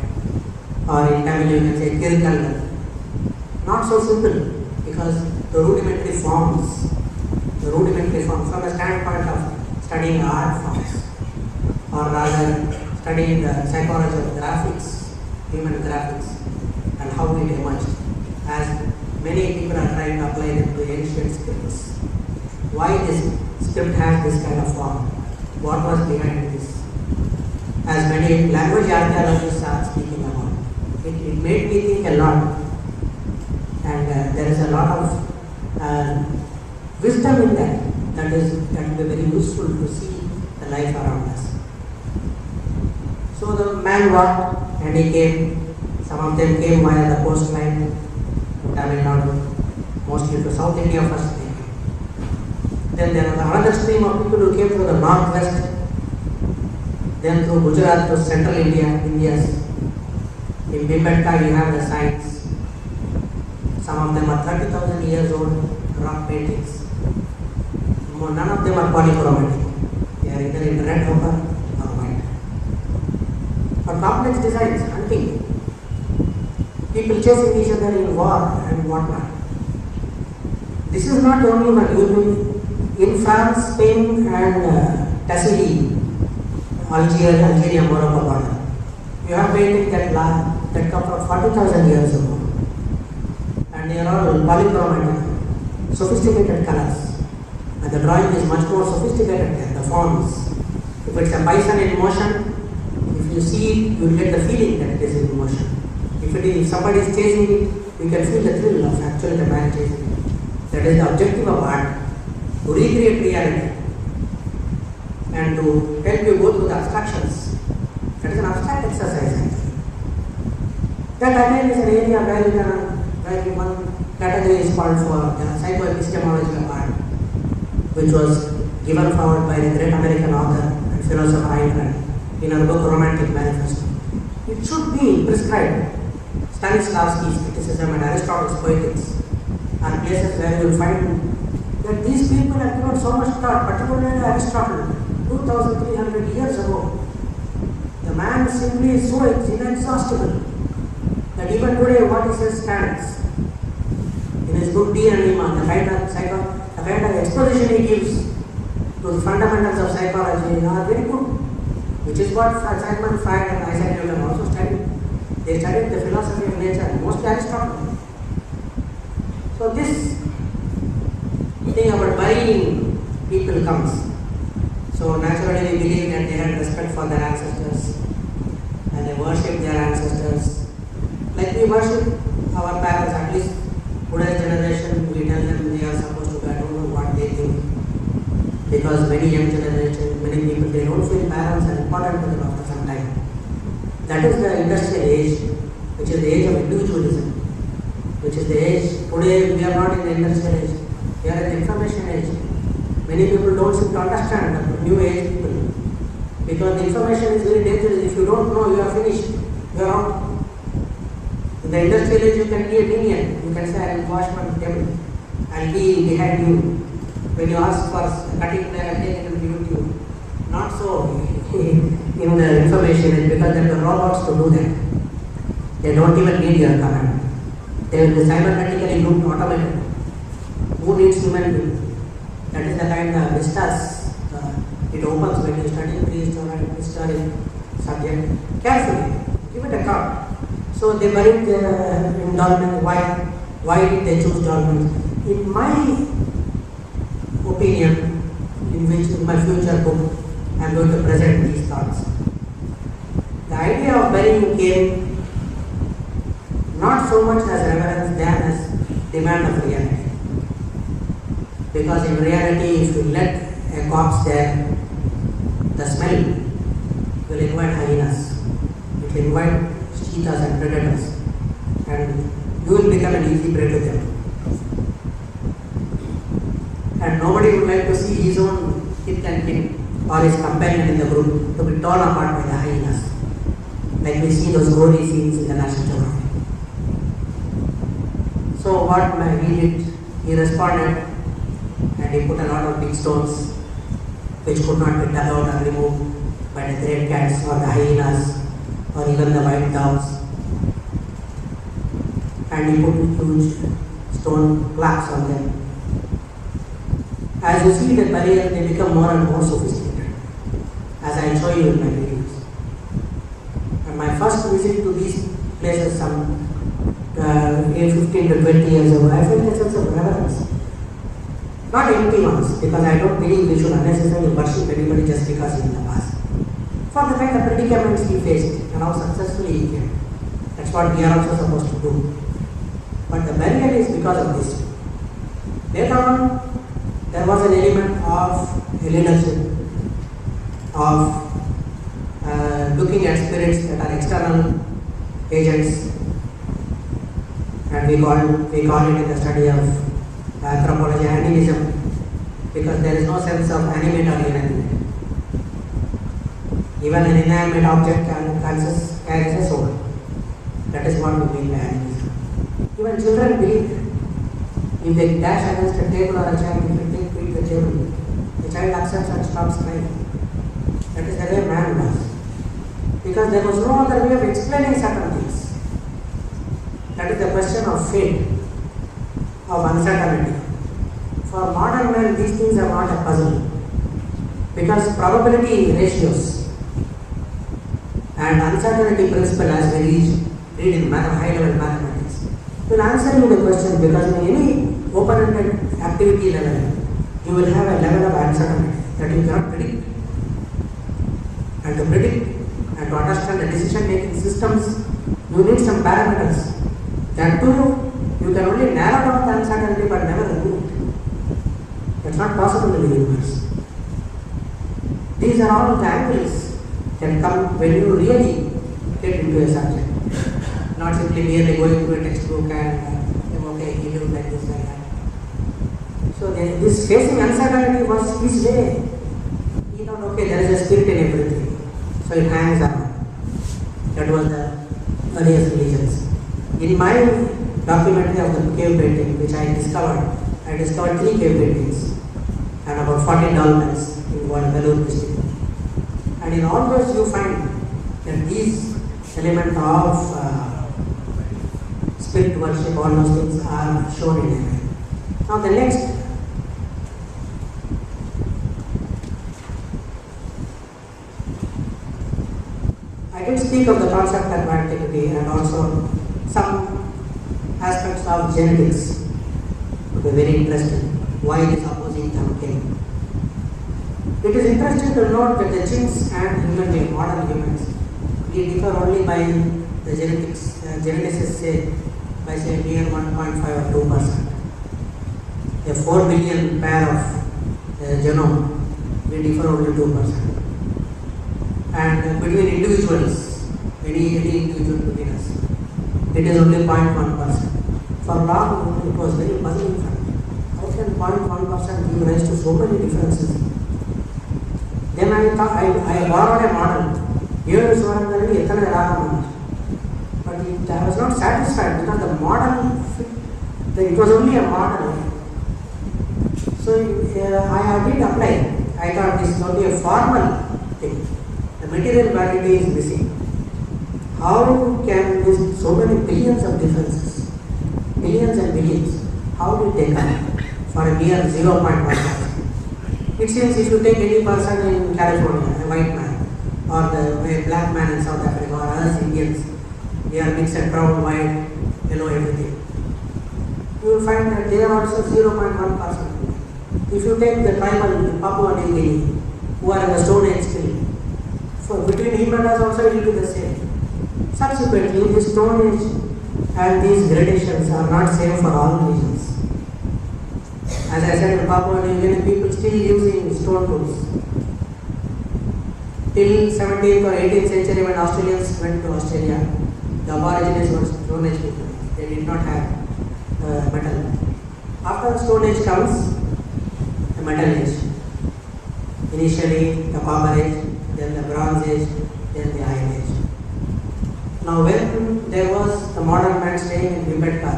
or in Tamil you can say kirkal. Not so simple, because the rudimentary forms from a standpoint of studying art forms, or rather studying the psychology of graphics, human graphics, and how it emerged, as many people are trying to apply them to ancient scripts. Why this script has this kind of form? What was behind this? As many language archaeologists are speaking about, it made me think a lot. And there is a lot of wisdom in that will be very useful to see the life around us. So the man walked and he came. Some of them came via the coastline to Tamil Nadu, mostly to South India first. Then there was another stream of people who came through the northwest, then through Gujarat to central India. In Bhimbetka you have the signs. Some of them are 30,000 years old rock paintings. None of them are polychromatic. They are either in red ochre or white. But complex designs, hunting, people chasing each other in war and whatnot. This is not the only one. In France, Spain, and Tassili, Algeria, Morocco border, you have paintings that come from 40,000 years ago. And they are all polychromatic, sophisticated colors. And the drawing is much more sophisticated than the forms. If it's a bison in motion, if you see it, you will get the feeling that it is in motion. If somebody is chasing it, you can feel the thrill of actually the man chasing. That is the objective of art, to recreate reality and to help you go through the abstractions. That is an abstract exercise actually. That again is an area where one category is called for the psychoepistemology of art, which was given forward by the great American author and philosopher Ayn Rand in her book Romantic Manifesto. It should be prescribed. Stanislavski's criticism and Aristotle's poetics are places where you will find that these people have given so much thought, particularly Aristotle, 2,300 years ago. The man simply is so inexhaustible that even today what he says stands. In his book D and Iman, the kind of exposition he gives to the fundamentals of psychology are very good, which is what Sigmund Freud and Isaac Newton also studied. They studied the philosophy of nature, mostly Aristotle. So this thing about burying people comes. So naturally we believe that they had respect for their ancestors and they worship their ancestors. Like we worship our parents, at least Buddha's generation, we tell them they are supposed to be, I don't know what they think. Because many young generation, many people, they don't feel parents are important to them after some time. That is the industrial age, which is the age of individualism, which is the age, today we are not in the industrial age, we are in the information age. Many people don't seem to understand the new age people, because the information is very dangerous. If you don't know, you are finished, you are out. In the industrial age, you can be a minion, you can say, I will wash my table, I will be behind you. When you ask for a cutting player, I will take it and give it to you. Not so in the information age, because there are robots to do that. They don't even need your command. They will be cybernetically looped automated. Who needs human being? That is the kind of vistas it opens when you study prehistoric subject carefully. Give it a thought. So they buried in dolmens. Why did they choose dolmens? In my opinion, in my future book, I am going to present these thoughts. The idea of burying came not so much as reverence than as demand of reality. Because in reality, if you let a corpse there, the smell will invite hyenas, it will invite cheetahs and predators, and you will become an easy prey to them. And nobody would like to see his own kith and kin or his companion in the group to be torn apart by the hyenas, like we see those gory scenes in the National Geographic. So what he did, he responded and he put a lot of big stones which could not be dug out or removed by the great cats or the hyenas or even the white dogs. And he put huge stone plaques on them. As you see the barrier, they become more and more sophisticated, as I show you in my videos. And my first visit to these places some 15 to 20 years ago, I felt a sense of reverence. Not empty ones, because I don't believe we should unnecessarily worship anybody just because he is in the past. For the kind of predicaments he faced and how successfully he came. That's what we are also supposed to do. But the barrier is because of this. Later on, there was an element of leadership, of looking at spirits that are external agents, and we call it in the study of anthropology animism, because there is no sense of animate or inanimate. Even an inanimate object carries a soul. That is what we mean by animism. Even children believe that. If they dash against a table or a chair, if they take the table, the child accepts and stops crying. That is the way man was. Because there was no other way of explaining certain things. That is the question of fate, of uncertainty. For modern men, these things are not a puzzle. Because probability ratios and uncertainty principle, as we read in high-level mathematics, will answer you the question, because in any open-ended activity level, you will have a level of uncertainty that you cannot predict. And to predict and to understand the decision-making systems, you need some parameters. That too You can only narrow down the uncertainty but never remove it. That's not possible in the universe. These are all the angles that come when you really get into a subject. Not simply merely going through a textbook and okay, he do like this, like that. So this facing uncertainty was his way. He thought, okay, there is a spirit in everything. So it hangs on. That was the earliest religions. In my documentary of the cave painting, which I discovered 3 cave paintings and about 40 dolmens in one Vellore district. And in all those you find that these elements of spirit worship, all those things are shown in it. Now the next, I did speak of the concept of antiquity and also some aspects of genetics. It will be very interesting why this opposing term came. It is interesting to note that the chimps and human beings, modern humans, we differ only by the geneticists say by say near 1.5 or 2%. A 4 billion pair of genome, we differ only 2%. And between individuals, any individual between us, it is only 0.1%. For long, it was very puzzling for me. How can 0.1% give rise to so many differences? Then I thought, I borrowed a model. Here is one of the but I was not satisfied because the model, it was only a model. So I did apply. I thought this is only a formal thing. The material validity is missing. How can this so many billions of differences, billions and billions, how did they come for a mere 0.1%? It seems if you take any person in California, a white man, or a black man in South Africa, or us Indians, we are mixed and brown, white, yellow, everything. You will find that they are also 0.1%. If you take the tribal in Papua New Guinea, who are in the Stone Age still, so between him and us also it will be the same. Subsequently, the Stone Age and these gradations are not same for all regions. As I said, in Papua New Guinea, people still using stone tools. Till 17th or 18th century, when Australians went to Australia, the Aborigines were Stone Age people. They did not have metal. After the Stone Age comes the Metal Age. Initially the Copper Age, then the Bronze Age, then the Iron Age. Now when there was the modern man staying in Bhimbetka,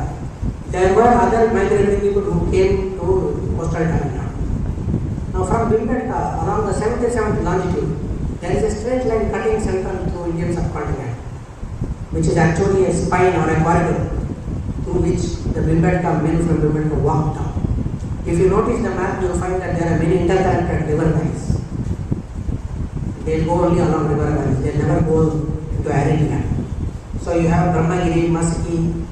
there were other migratory people who came to coastal Tamil Nadu. Now from Bhimbetka, along the 77th longitude, there is a straight line cutting central through Indian subcontinent, which is actually a spine or a corridor through which the Bhimbetka men from Bhimbetka walked down. If you notice the map, you will find that there are many interconnected river valleys. They go only along river valleys, they never go into arid land. So you have Brahmagiri, Masiki,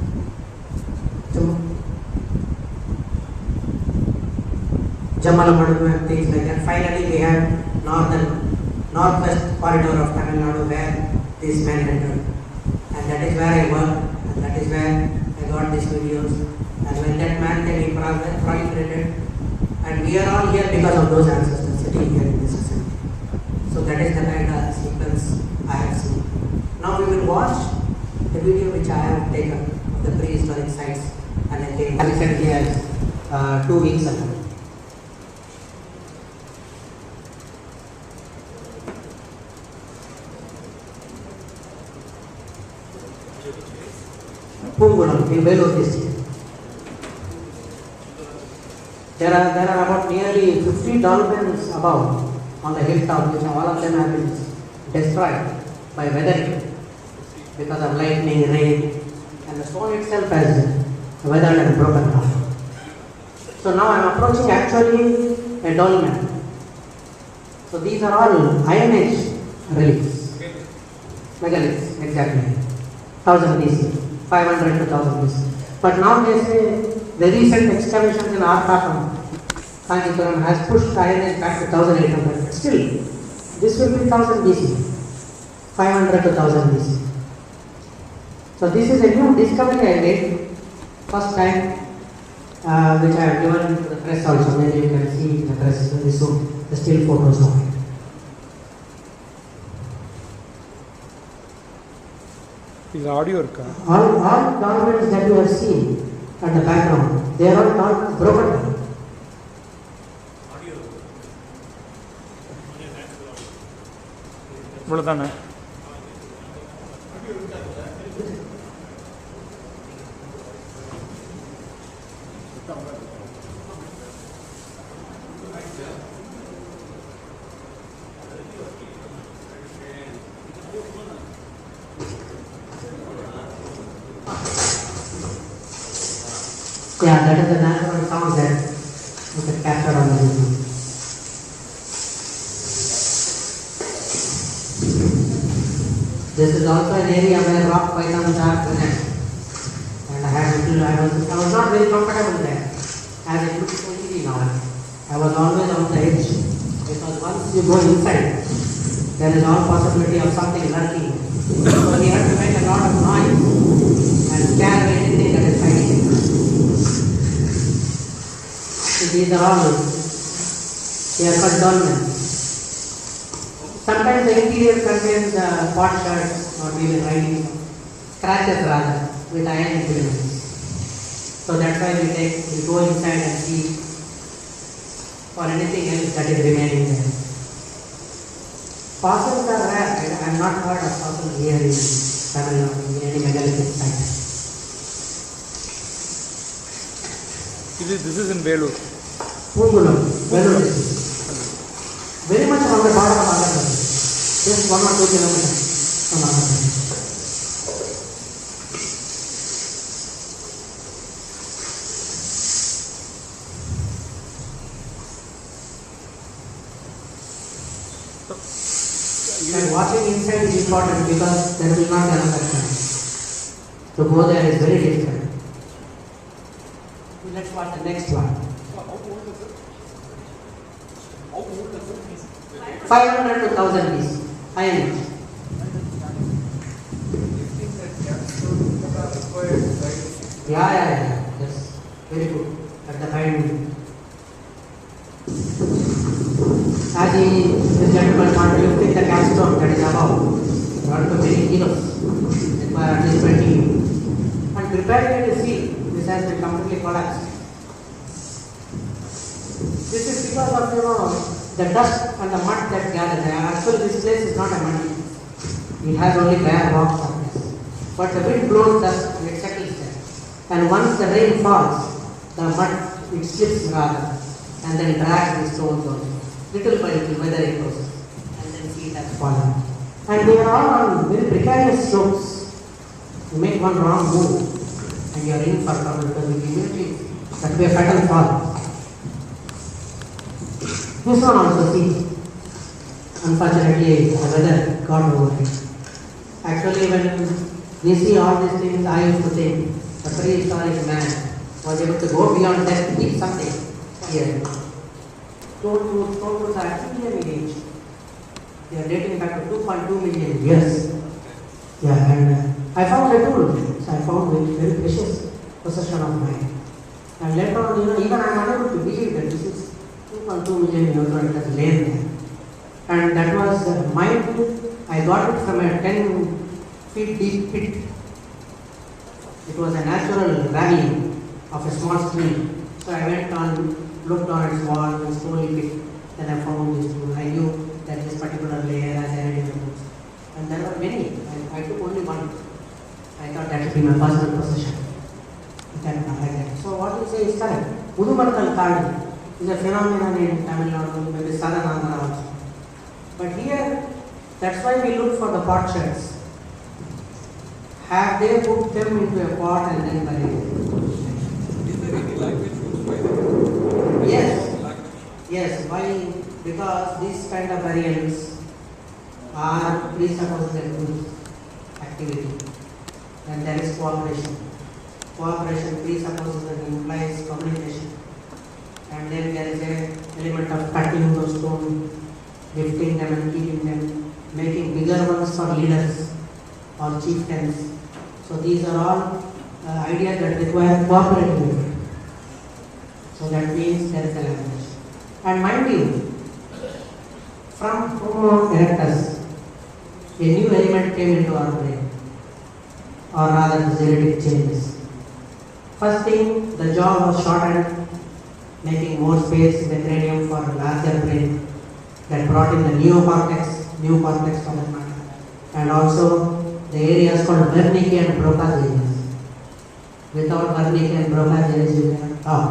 Jamalamadugu and things like that. Finally we have northwest corridor of Tamil Nadu where these men entered. And that is where I worked, and that is where I got these videos. And when that man came, he proliferated. And we are all here because of those ancestors sitting here in this society. So that is the kind of sequence I have seen. Now we will watch the video which I have taken of the prehistoric sites and I came recently as 2 weeks ago. Pungulam in Vellore district. There are about nearly 50 dolmens above on the hilltop, which all of them have been destroyed by weathering because of lightning, rain, and the stone itself has weathered and broken down. So now I am approaching actually a dolmen. So these are all Iron Age relics, megaliths, exactly, 1000 BC, 500 to 1000 BC. But now they say the recent excavations in Arthakam, Kanchipuram has pushed Iron Age back to 1800. But still, this will be 1000 BC, 500 to 1000 BC. So this is a new discovery I made. first time which I have given to the press also. Maybe you can see in the press very soon the still photos of it. Is audio இருக்கா? All documents that you have seen at the background, they are all not broken down. இவ்வளவுதானே? Yeah, that is the natural sound that you can capture on the video. This is also an area where rock pythons are present, and I was not very comfortable there, as it looks so easy now. I was always on the edge, because once you go inside, there is all possibility of something lurking. So we have to make a lot of noise and scare anything that is hiding. So these are all called dolmens. Sometimes the interior contains pot shards or maybe writing scratches rather with iron implements. So that's why we go inside and see for anything else that is remaining there. Fossils are rare. I have not heard of fossils here in Tamil Nadu in any megalithic site. This is in Belur. Pungulam, Belur district. Very much on the border of Andhra Pradesh. Just 1 or 2 kilometers from Andhra Pradesh. And watching inside is important because there will not be another chance. To go there is very difficult. Let's watch the next one. 500 to 1000 piece. INH. Yeah. Yes. Very good. At the high end. As this gentleman want to lift the capstone that is above, not to many kilos, require at least 20. And preparing it to see, this has been completely collapsed. This is because of the dust and the mud that gathers there. Actually, this place is not a muddy. It has only bare rock surface. But the wind blows dust and it settles there. And once the rain falls, the mud it slips rather, and then drags the stones also. Little by little, whether it goes, and then see it has fallen. And they are all on very precarious slopes. You make one wrong move, and you are in for trouble because it immediately that will be a fatal fall. This one also, see, unfortunately, the weather got over it. Actually, when we see all these things, I used to think the prehistoric man was able to go beyond that to keep something here. Stones are actually in age. They are dating back to 2.2 million years. Yeah, and I found a tool, so I found it very precious possession of mine. And later on, even I am unable to believe that this is 2.2 million years old, it has lain there. And that was mine. I got it from a 10 feet deep pit. It was a natural ravine of a small stream. So I went on, looked on its wall and slowly picked. Then I found this tool. I knew that this particular layer has elements. And there were many. I took only one. I thought that should be my personal possession. Like that. So what you say is correct. Udumartal Kadi is a phenomenon in Tamil Nadu, maybe southern Andhra also. But here, that's why we look for the pot shells. Have they put them into a pot and then buried them? Is there any language used by them? Yes. Why? Because these kind of burials are presupposes a good activity, and there is cooperation. Cooperation presupposes and implies communication, and then there is a element of cutting those stones, lifting them and keeping them, making bigger ones for leaders or chieftains. So these are all ideas that require cooperative movement. So that means there is a language. And mind you, from Homo erectus, a new element came into our brain, or rather the genetic changes. First thing, the jaw was shortened, making more space in the cranium for a larger brain that brought in the neocortex for that matter, and also the areas called Wernicke and Broca's areas. Without Wernicke and Broca's areas, you cannot talk,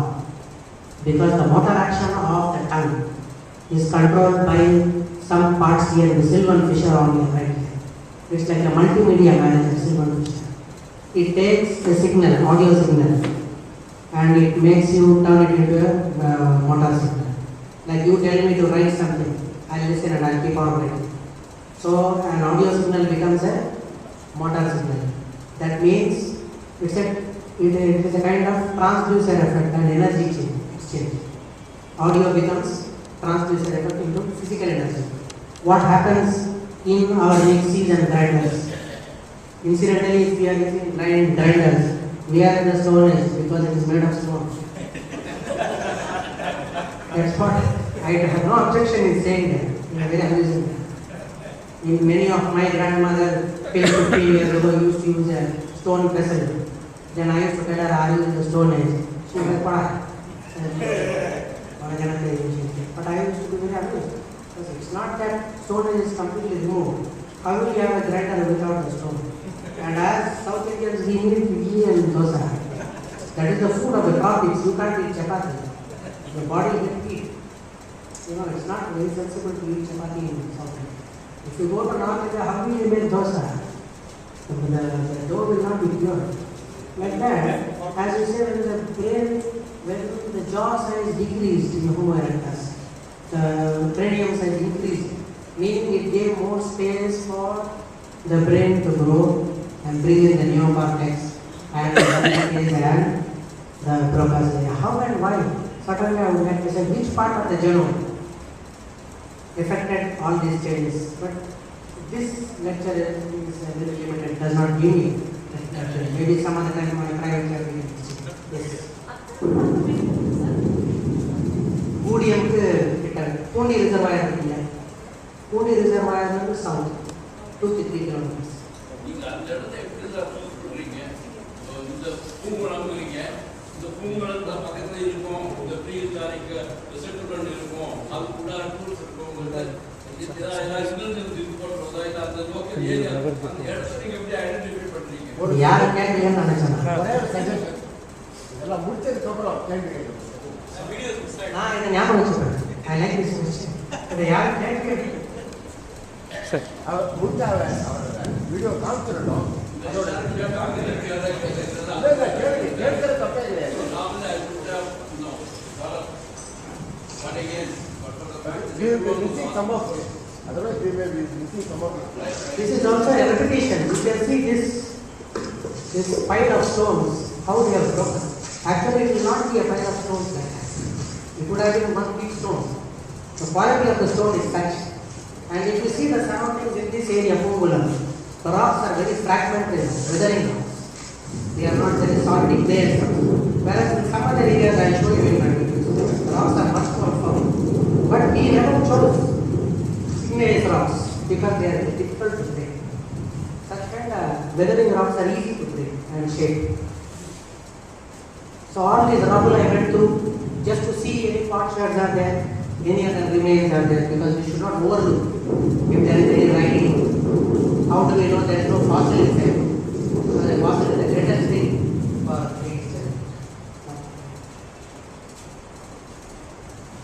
because the motor action of the tongue is controlled by some parts here, the Sylvan Fisher on your right here. It's like a multimedia manager, Sylvan Fisher. It takes the signal, audio signal, and it makes you turn it into a motor signal. Like you tell me to write something, I'll listen and I'll keep on writing. So an audio signal becomes a motor signal. That means it is a kind of transducer effect and energy exchange. Audio becomes transducer effect into physical energy. What happens in our mixies and grinders? Incidentally, if we are using grinders, we are in the Stone Age because it is made of stone. That's what I have no objection in saying that. In a very amusing way. In many of my grandmother, 50 years ago, used to use a stone vessel. Then I used to tell her, "Are you in the Stone Age?" She was like, but I used to be very amused. Because it's not that Stone Age is completely removed. How will you have a grinder without the stone? And as South Indians, we eat idli and dosa. That is the food of the tropics. You can't eat chapati. The body will eat. You know, it's not very sensible to eat chapati in South India. If you go to North India, how will you make dosa? The dough will not be pure. Like that, as you said, the brain, when the jaw size decreased in Homo erectus, the cranium size increased, meaning it gave more space for the brain to grow and bring in the neocortex and the Broca's area. How and why? Certainly I would like to say which part of the genome affected all these changes. But this lecture is very limited, does not give me that lecture. Maybe some other time my private lecture will be. Yes. Pune reservoir Pune reservoir is south, 2-3 kilometers. நீங்க அந்த இடத்தை எப்படி sir choose பண்றீங்க? இந்த பூங்குளம்ங்கிறீங்க, இந்த பூங்குளத்துல பக்கத்துல இருக்கும், இந்த ப்ரீ ஹிஸ்டாரிக் செட்டில்மெண்ட் இருக்கும், அதுக்குள்ள டூல்ஸ் இருக்கும், அந்த லோக்கல் ஏரியா அந்த இடத்தை நீங்க எப்படி ஐடென்டிஃபை பண்றீங்க? யாரை கேட்கலன்னு நினைச்சேன். எல்லாம் முடிச்சதுக்கு அப்புறம் கேள்வி கேட்கணும். நான் இதை ஞாபகம் வச்சுக்கிறேன். I like this question. இதை யாரை கேட்க அவர் முடிச்ச அவரோட வீடியோ காமிச்சிடணும். அதோட கேட்கிற தப்பே கிடையாது. Otherwise, we may be missing some of it. This is also a repetition. You can see this pile of stones, how they are broken. Actually, it will not be a pile of stones like that. It would have been one big stone. The quality of the stone is such. And if you see the surroundings in this area, Pungulam, the rocks are very fragmented, weathering rocks. They are not very solid layers. Whereas in some other areas, I will show you in my videos, the rocks are much more firm. But he never chose igneous rocks because they are difficult to break. Such kind of weathering rocks are easy to break and shape. So all these rubble I went through just to see any potsherds are there, any other remains are there, because we should not overlook if there is any writing. How do we know there is no fossil inside? Because a fossil is the greatest thing for prehistory.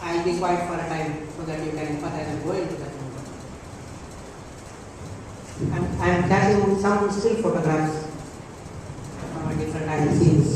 I'll be quiet for a time so that you can empathize and go into that. I'm catching some still photographs from a different time scenes.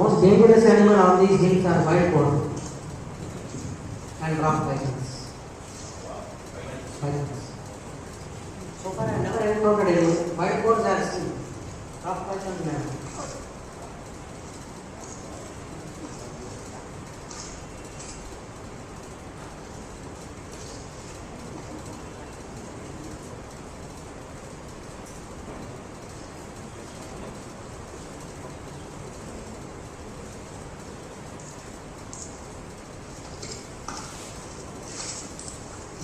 most dangerous animal on these hills are wild boar and rock pythons. Pythons. So far I have never encountered any. Wild boars I have seen. Rock pythons never.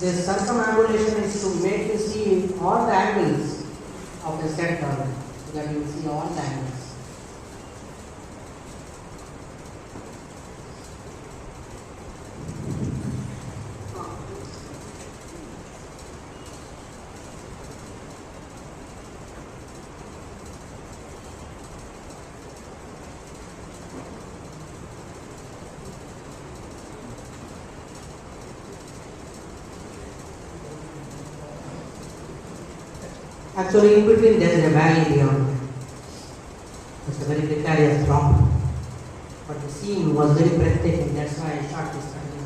This circumambulation is to make you see all the angles of the set turn, so that you see all the angles. Actually, in between there is a valley beyond. It's a very precarious drop. But the scene was very breathtaking, that's why I shot this video.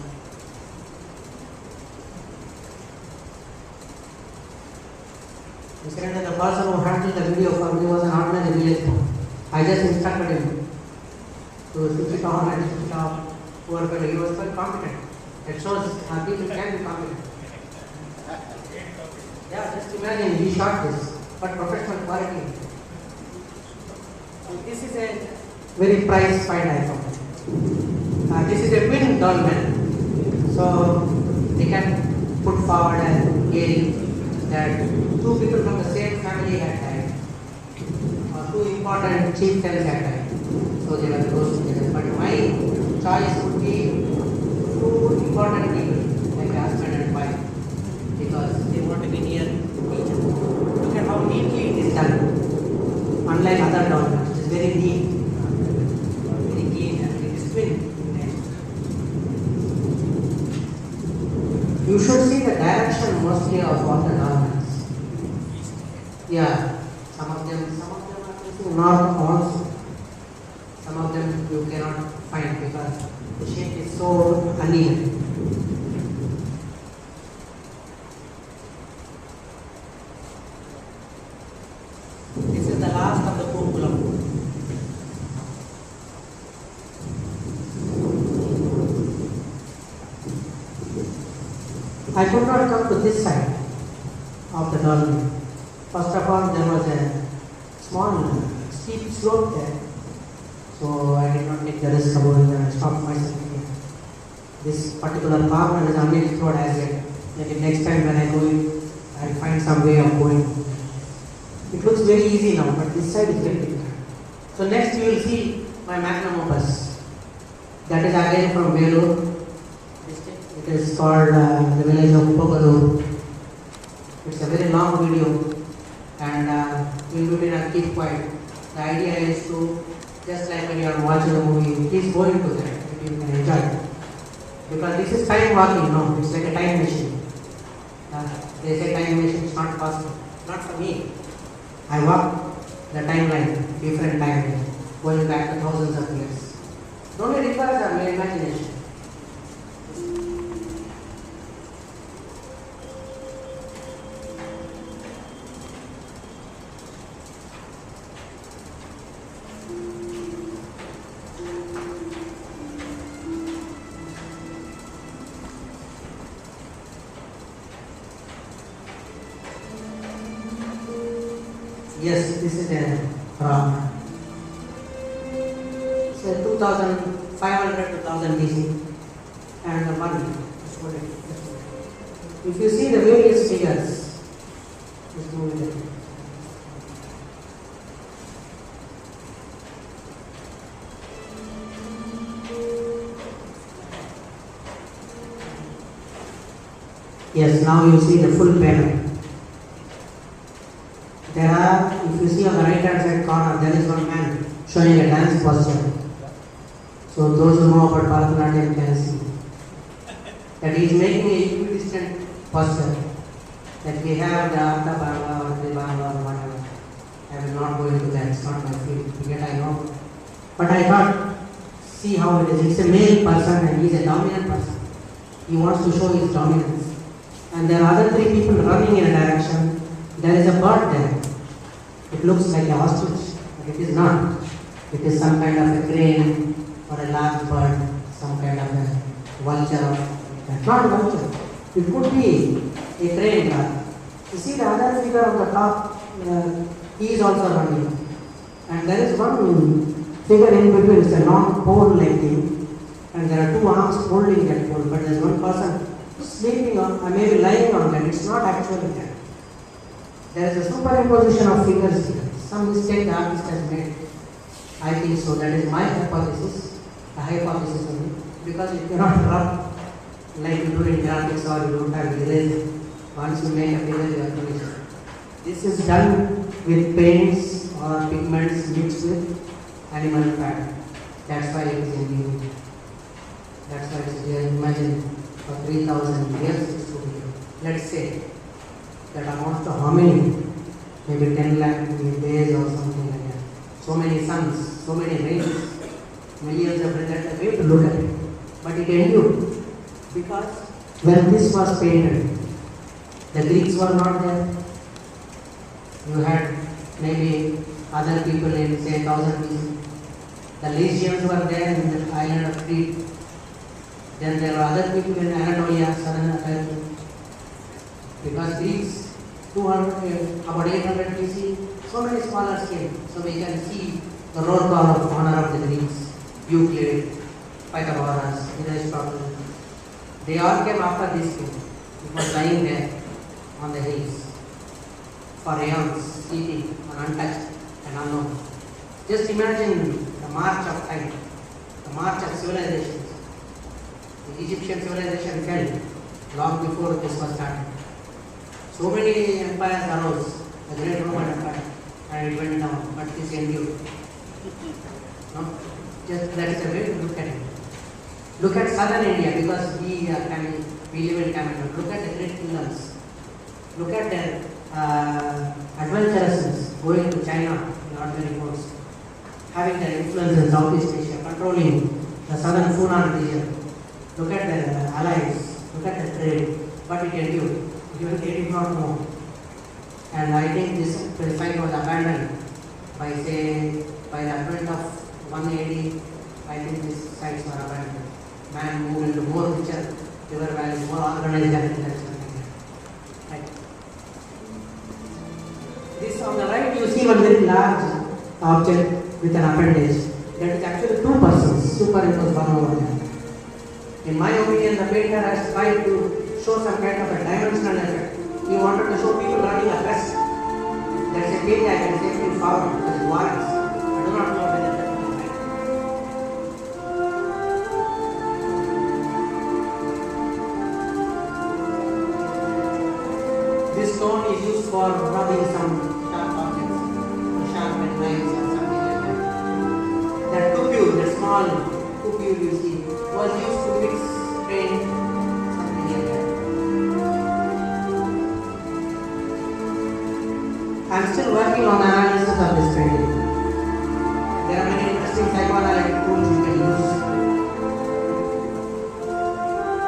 Incidentally, the person who handled the video for me was an ordinary village boy. I just instructed him to switch it on and switch it off. Poor fellow, he was quite competent. It shows people can be competent. Yeah, just imagine he shot this, but professional quality. So this is a very price find I found. This is a twin dolmen, so they can put forward a theory that two people from the same family had died, or two important chieftains had died, so they were close together. But my choice would be two important people, like husband and wife, because they want to be near each other. Look at how neatly it is done. Unlike other dolmens, it is very neat, very clean, and it is twin. You should see the direction mostly of all the dolmens. Yeah, some of them are facing north also. Some of them you cannot find because the shape is so uneven. This is the last of the curriculum. I could not come to this side of the dolmen. First of all, there was a small steep slope there, so I did not take the risk about it and I stopped myself here. This particular path is unexplored as yet. Maybe next time when I go in, I will find some way of going. It looks very easy now, but this side is very difficult. So next you will see my magnum opus. That is again from Vellore. It is called the village of Pogalur. It's a very long video, and in between I keep quiet. The idea is to, just like when you are watching a movie, please go into that if you can enjoy it. Because this is time walking, no, it's like a time machine. They say time machine is not possible. Not for me. I walk the timeline, different timelines, going back to thousands of years. It only requires our imagination. Yes, this is a rock. It's a 2500 to 1000 BC and the money. If you see the various figures, just move it. Yes, now you see the full panel. There are, if you see on the right hand side corner, there is one man showing a dance posture. So those who know about Bharatanatyam can see that he is making a equidistant posture. That we have the Artha Banga or Tribanga or whatever. I will not go into that, it's not my field, yet I know. But I thought See how it is. It's a male person and he's a dominant person. He wants to show his dominance. And there are other three people running in a direction. There is a bird there. It looks like a ostrich, but it is not. It is some kind of a crane or a large bird, some kind of a vulture. Not vulture. It could be a crane. You see the other figure on the top, he is also running. And there is one figure in between, it's a long pole like thing. And there are two arms holding that pole, but there is one person sleeping on, or maybe lying on that. It's not actually there. There is a superimposition of figures here. Some mistake the artist has made. I think so. That is my hypothesis. A hypothesis only. Because you cannot rub like you do in graphics or you don't have erase. Once you make a figure, you have finished. This is done with paints or pigments mixed with animal fat. That's why it is in the. That's why it's here. Imagine for 3,000 years it's to be. Let's say that amounts to how many? Maybe 10 lakh days or something like that. So many suns, so many rains, millions of results. We have to look at it. But it endured. Because when this was painted, the Greeks were not there. You had maybe other people in say 1000 BC. The Lycians were there in the island of Crete. Then there were other people in Anatolia, southern Turkey. Because Greeks, about 800 BC, so many scholars came. So we can see the roll call of honor of the Greeks, Euclid, Pythagoras, Aristotle. They all came after this king. It was lying there on the hills for aeons, sleeping and untouched and unknown. Just imagine the march of time, the march of civilizations. The Egyptian civilization fell long before this was started. So many empires arose, the great Roman Empire, and it went down, but this endured. No? Just that is a way to look at it. Look at southern India, because we live in Tamil Nadu. Look at the great kingdoms. Look at their adventurousness going to China in ordinary boats, having their influence in Southeast Asia, controlling the southern Funan region. Look at their allies, look at the trade, but it endured. Even they did not know. And I think this site was abandoned by the advent of 180. I think these sites were abandoned. Man moved into more richer river valleys, more organized agriculture. Right. This on the right you see one very large object with an appendage. That is actually two persons superimposed one over the other. In my opinion, the painter has tried to show some kind of a dimensional effect. He wanted to show people running abreast. There is a page I can safely forward, that is warrants. I do not know whether that is right. This stone is used for rubbing some sharp objects, sharp knives or something like that. That cupule, that small cupule you see, was used to mix paint, something like that. I am still working on the analysis of this painting. There are many interesting psychoanalytic tools you can use.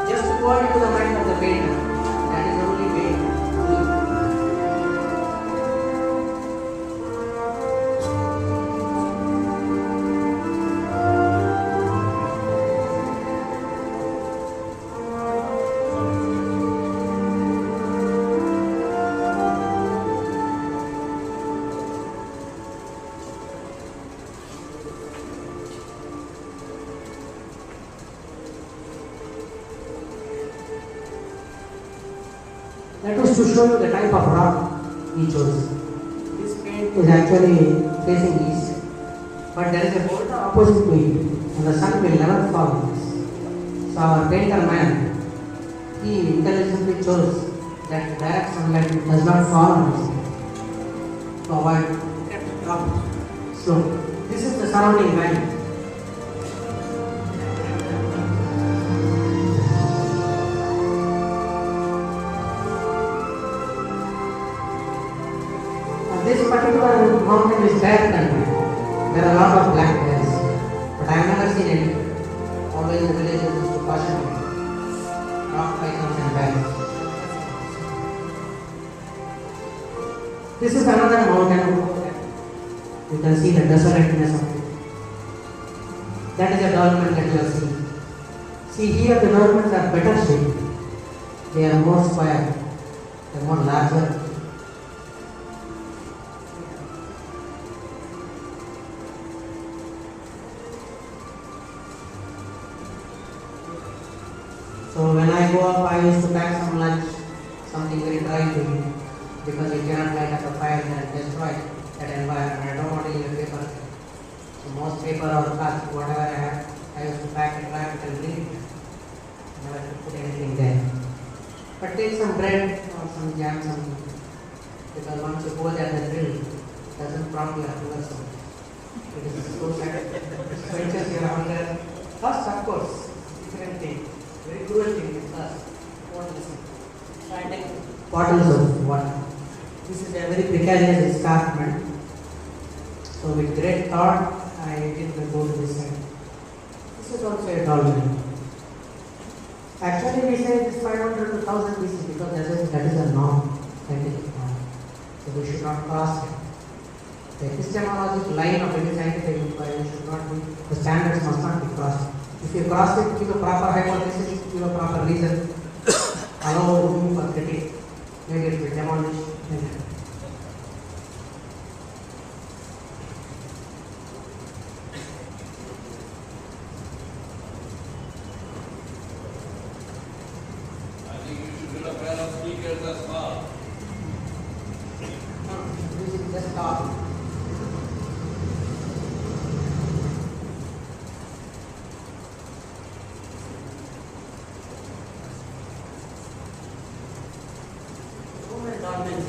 Just to go into the mind of the painter, that is the only way to do it. That was to show you the type of rock he chose. This paint is actually facing east, but there is a boulder opposite to it, and the sun will never fall on this. So our painter man, he intelligently chose that direct sunlight does not fall on us to avoid drop slope. This is the surrounding valley. This particular mountain is bare country. There are a lot of black bears, but I have never seen any. always the villagers used to caution me, not pythons and bears. This is another mountain. You can see the desolateness of it. That is a development that you are seeing. See, here the developments are better shaped. They are more square. They are more larger. So when I go up, I used to pack some lunch, something very dry to eat, because you cannot light up a fire and destroy that environment. I don't want to leave a paper. So most paper or plastic, whatever I have, I used to pack it, wrap it and leave it. Never to put anything there. But take some bread or some jam, something. Because once you go there, the drill doesn't prompt your hunger so much. It is so sad. It quenches your hunger. First, of course, different thing. Very cruel thing is thirst. Won't listen. So I take bottles of water. This is a very precarious escarpment. So with great thought, I did go to this side. This is also a dolmen. Actually, we say it is 500 to 1000 BC because that is a norm, scientific norm. So we should not cross it. The epistemological line of any scientific inquiry should not be, the standards must not be crossed. If you cross it, give a proper hypothesis, give a proper reason, allow room for critique, maybe it will demolish. I think you should build a pair of speakers as well. This is just talk.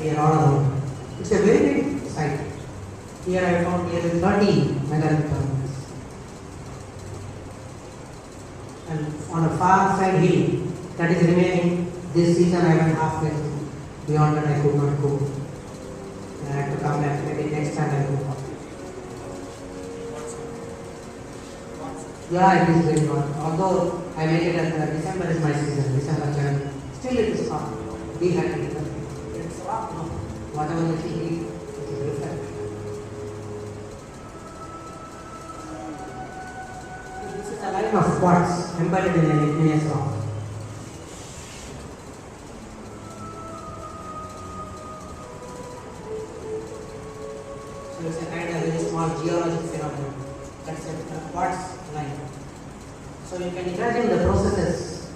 Here all around. It's a very big site. Here I found nearly 30 megalithic monuments. And on a far side hill that is remaining, this season I went halfway through. Beyond that I could not go. I had to come back, maybe next time I go. Yeah, it is very hot. Although I make it as December is my season, December, January. Still it is hot. Be happy. It's hot, no. Whatever you eat, it is different. This is a line of quartz embedded in an igneous rock. So it's a kind of very small geologic phenomenon. That's a quartz line. So you can imagine the processes,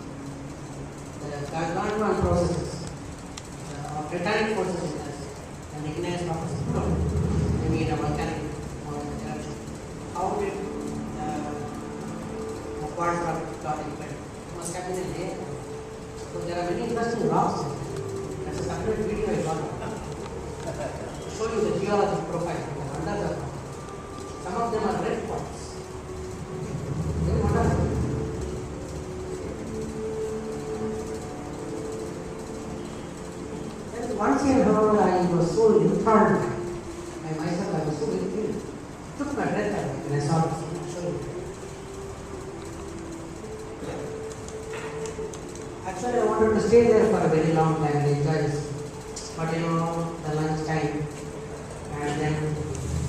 the gargantuan processes of titanic forces in us, and igneous rock is maybe in a volcanic eruption. How did the quartz rock got embedded? It must have been in the air. So there are many interesting rocks. That's a separate video I got. To show you the geologic profile under the rock. Some of them are red quartz. Very wonderful. And once in a while I was so enthralled by myself, I was so ill. It took my breath away when I saw this. I'll show you. Actually, I wanted to stay there for a very long time and enjoy this. But you know, the lunch time, and then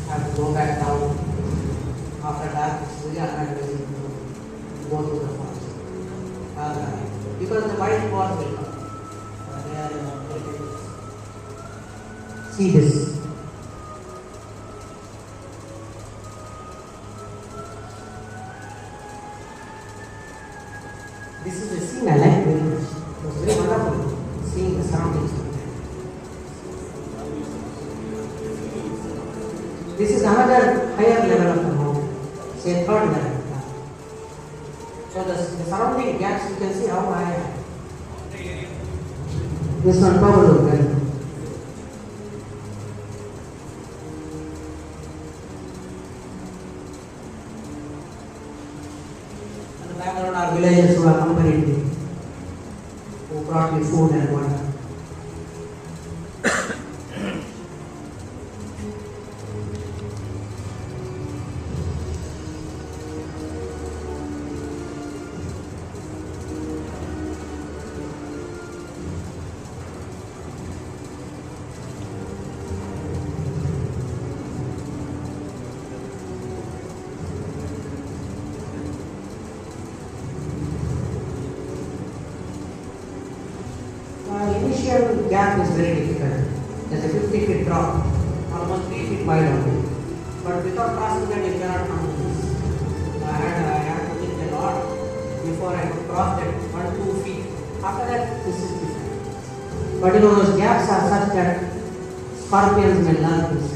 have to go back down after dark. It's really unadvisable to go to the forest. Because the white walls will come. They are see this. This is a scene I like very much. It was very wonderful seeing the surroundings. This is another higher level of the mountain, say third level. So the surrounding gaps, you can see how high I am. This one power look there. In the background are villagers who accompanied me, who brought me food and water. initial gap is very difficult. There's a 50 feet drop, almost 3 feet wide only. But without crossing that, you cannot come to this. So I had to think a lot before I could cross that 1-2 feet. After that, this is different. But those gaps are such that scorpions may learn this.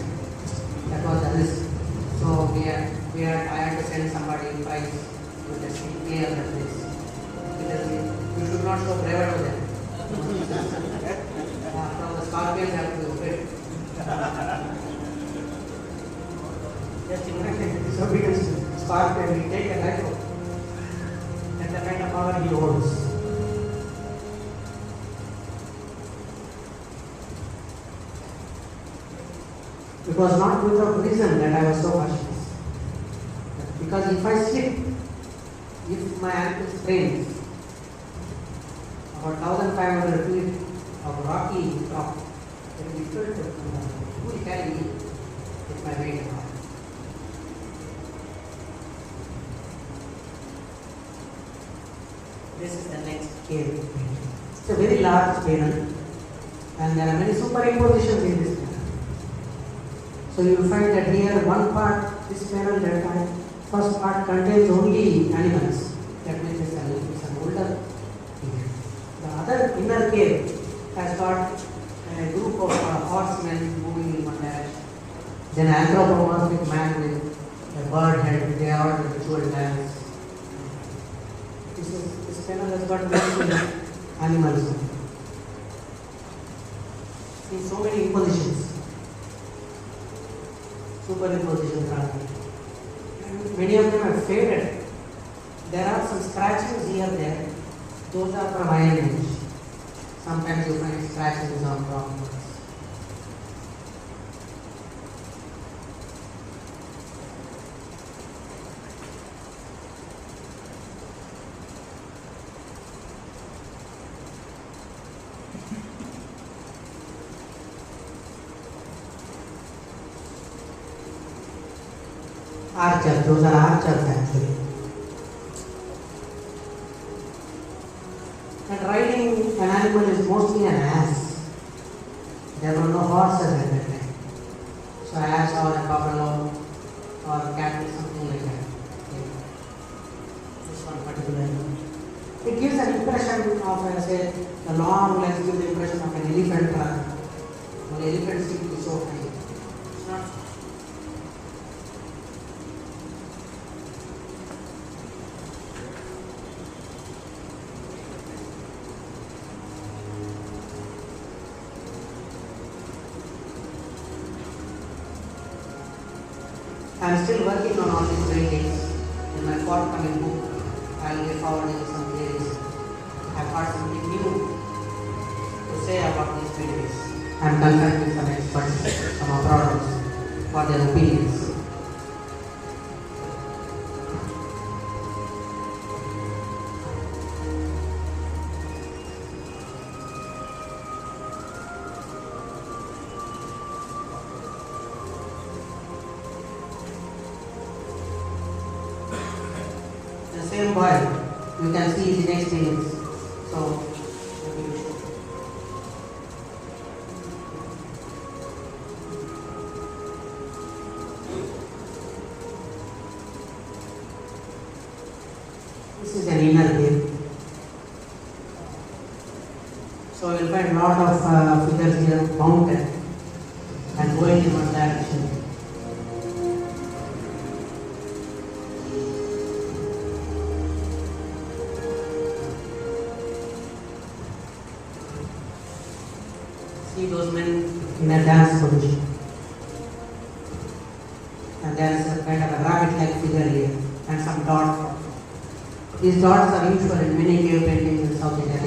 That was the risk. So I had to send somebody price to just clear the place. Because you should not show bravery to them. From the scorpions have to obey. Just imagine disobedience to scorpion, we take a life. That's the kind of power he holds. It was not without reason that I was so cautious. Because if I slip, if my ankle sprains, about 1,500 feet of rocky top, it will be filled with who will carry me with my weight now. This is the next cave. It's a very large panel, and there are many superimpositions in this panel. So you will find that here one part, this panel, that part, first part contains only animals. That means it's an older cave. The other inner cave has got a group of horsemen moving in one direction. Then anthropomorphic man with a bird head, they are the ritual dance. This panel has got mostly animals in so many impositions. Superimpositions are there. And many of them have faded. There are some scratchings here and there. Those are from Iron Age. Sometimes you find scratchings on rock ones. Archers, those are archers actually. And riding an animal is mostly an ass. There were no horses at that time. So ass or a buffalo or cattle, something like that. This one particularly. It gives an impression of, say, the long legs give the impression of an elephant trunk. An elephant seems to be so high. It's not. I am still working on all these paintings. In my forthcoming book, I will be forwarding some theories. I have got something new to say about these paintings. I am consulting some experts, some abroad for their opinions. Same boy, you can see his next image. So, this is an inner cave. So you will find a lot of figures here mounted and going in one direction. See those men in a dance position. And there is a kind of a rabbit-like figure here and some dots. These dots are usual in many cave paintings in South India.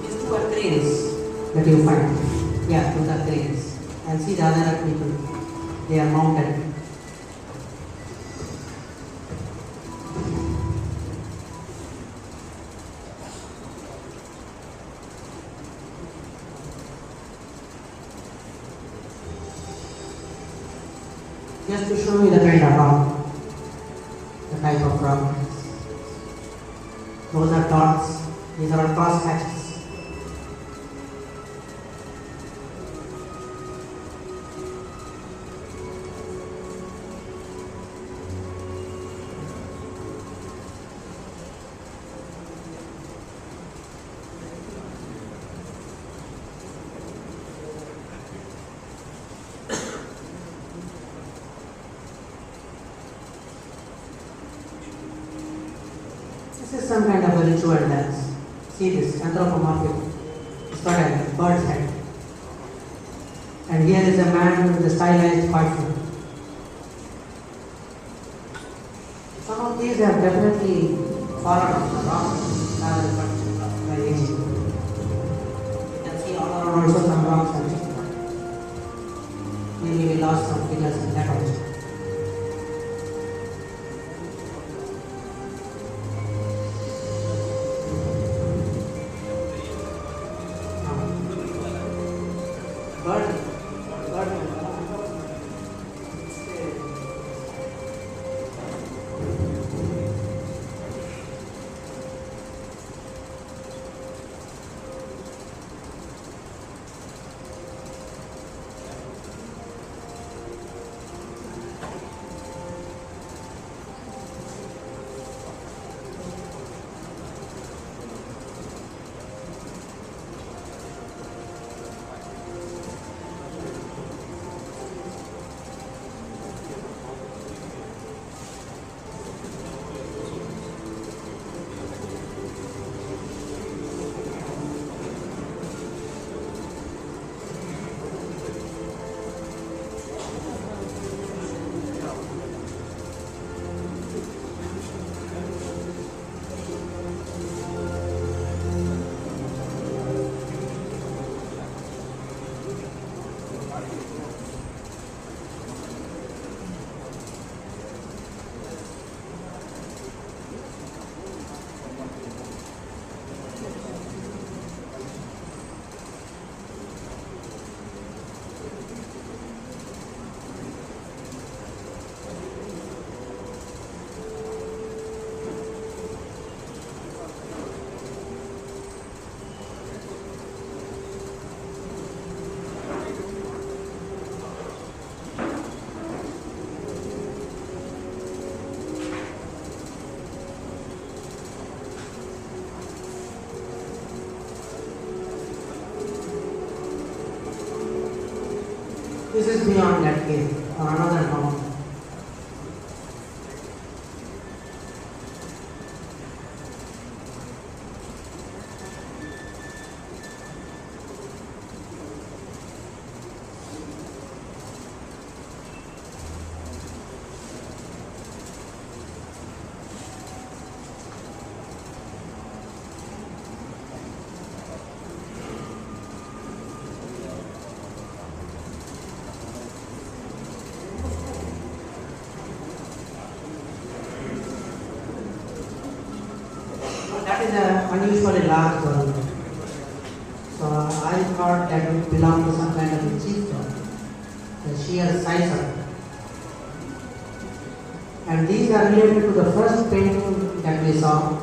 These two are cranes that you find. Yeah, those are cranes. And see the other people. They are mounted. Just to show you the kind of rock, the type of rock. Those are dots, these are cross hatches. This is some kind of a ritual dance. See this, anthropomorphic. It's got a bird's head. And here is a man with a stylized coiffure. Some of these have definitely fallen off the rock rather by aging. You can see all around also some rocks and maybe we lost some figures in that also. This is beyond that cave or another mountain. That is an unusually large dolmen. So I thought that would belong to some kind of a chief dolmen, the sheer size of it. And these are related to the first painting that we saw.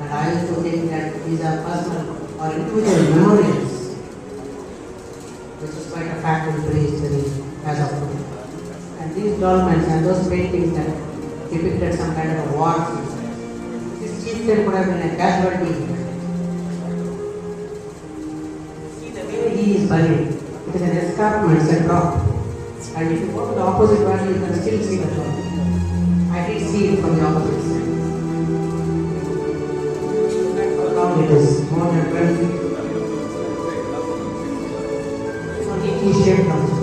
And I used to think that these are personal or individual memorials, which is quite a fact in prehistory as of today. And these dolmens and those paintings that depicted some kind of a war scene. This chieftain could have been a casualty. See the way he is buried. It is an escarpment, it's a drop. And if you go to the opposite valley, you can still see the drop. I did see it from the opposite side. Look at how long it is, more than 12 feet. So neatly shaped also.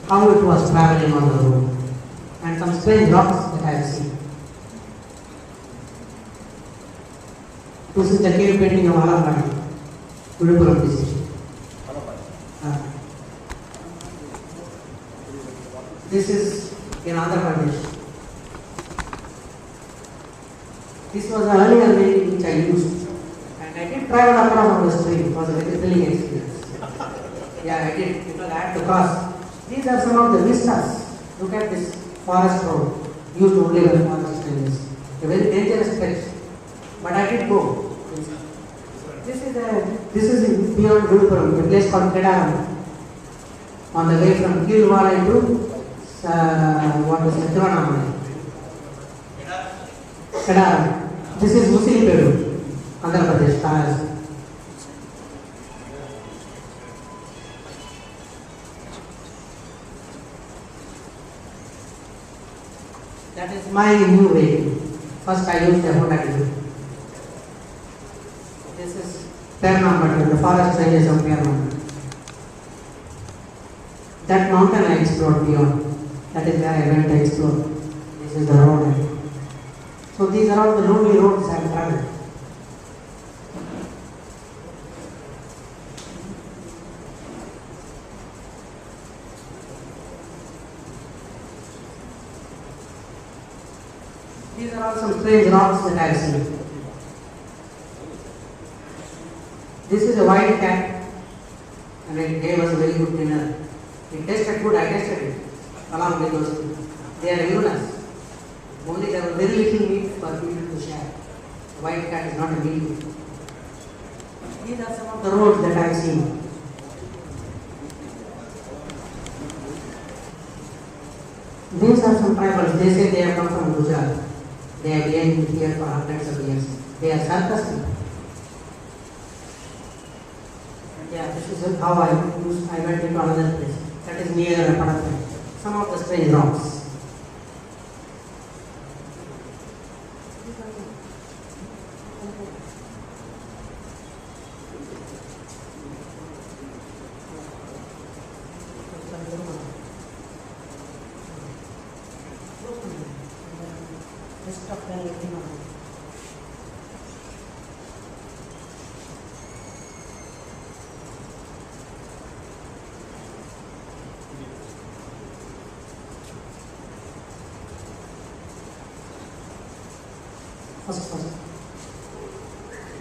How it was traveling on the road, and some strange rocks that I have seen. This is the cave painting of Alapati, Udupuram district. This is in Andhra Pradesh. This was the earlier painting which I used, and I did travel across on the street. It was a very thrilling experience. Yeah, I did. because these are some of the vistas. Look at this forest road used only by forest rangers. A very dangerous stretch. But I did go. This is beyond Vilupuram, a place called Kedaram. On the way from Kilwala to Tiruvannamalai. Kedaram. This is Musilipedu, Andhra Pradesh. That is my new way. First I used a Honda Digit. This is Pernambuco, the forest ranges of Pernambuco. That mountain I explored beyond. That is where I went to explore. This is the road. So these are all the lonely roads I have traveled. These are all some strange rocks that I have seen. This is a white cat and it gave us a very good dinner. It tasted good, I tasted it along with those two. They are illness. Only there was very little meat for people to share. The white cat is not a meat eater. These are some of the roads that I have seen. These are some tribals. They say they have come from Gujarat. They have been here for hundreds of years. They are circus people. Yeah, this is how I went into another place. That is near Padappai. Some of the strange rocks.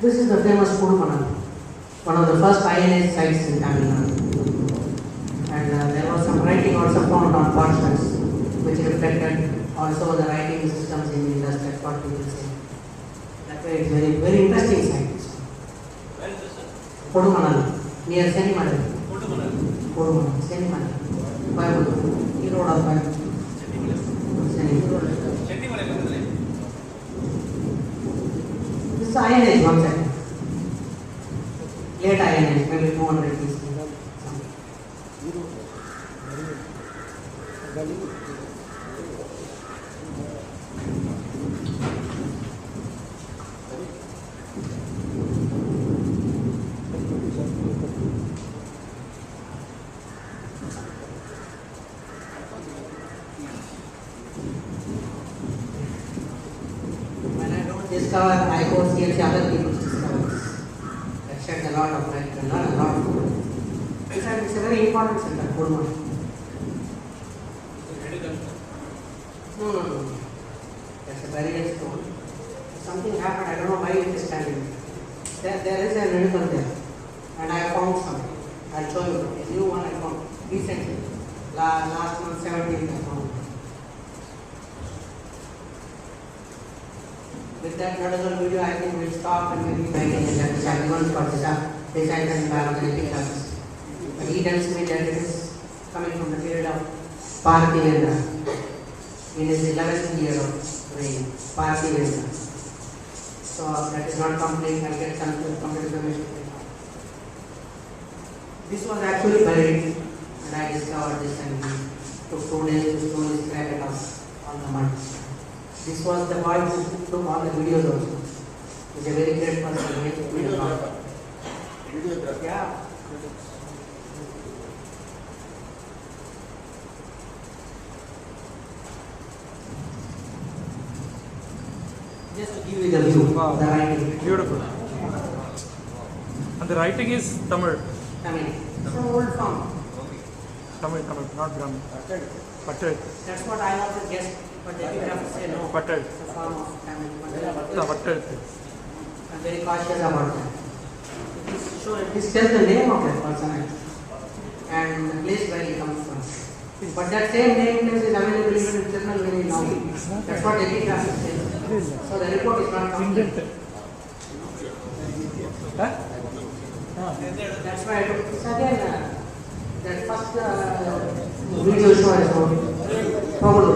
This is the famous Kudumanal, one of the first Iron Age sites in Tamil Nadu. And there was some writing also found on parchments which reflected also the writing systems in the Indus, that's what people say. That way it's very, very interesting site. Where is this, sir? Kudumanal, near Senimadal. Kudumanal, Senimadal. Coimbatore, road of Coimbatore. This is Iron Age, one second. Late Iron Age, maybe 200 BC. When I don't discover, I go see other people's discoveries. That sheds a lot of light and learn a lot of things. Besides, it's a very important center, Kudumanal. No. That's a burial stone. Something happened, I don't know why it is standing. There is an animal there. And I found some. I'll show you. A new one I found recently. Last month, 17th, I found. With that notable video, I think we'll stop and maybe try and get everyone's got this up. Design and biology classes. But he tells me that it is coming from the period of Parthivendra. In his 11th year of reign, Parthivendra. So that is not complete. I'll get some complete information. This was actually buried, and I discovered this and took 2 days to slowly scrape it off on the mud. This was the boy who took all the videos also. He's a very great person. Videographer. Yeah. Just to give you the view, Wow. the writing. Beautiful. And the writing is Tamil. I mean, some old form. Tamil, not Brahmin. Pattal. That's what I also guessed, but they didn't have to say no. Pattal. It's a form of Tamil. No, Pattal. I'm very cautious about that. This tells the name of that person. And and the place where he comes from. But that same name place is available even in Tirunelveli now. That's what epigraph is saying. So the report is not complete. That's why I took this again. That first video show is on. Probably.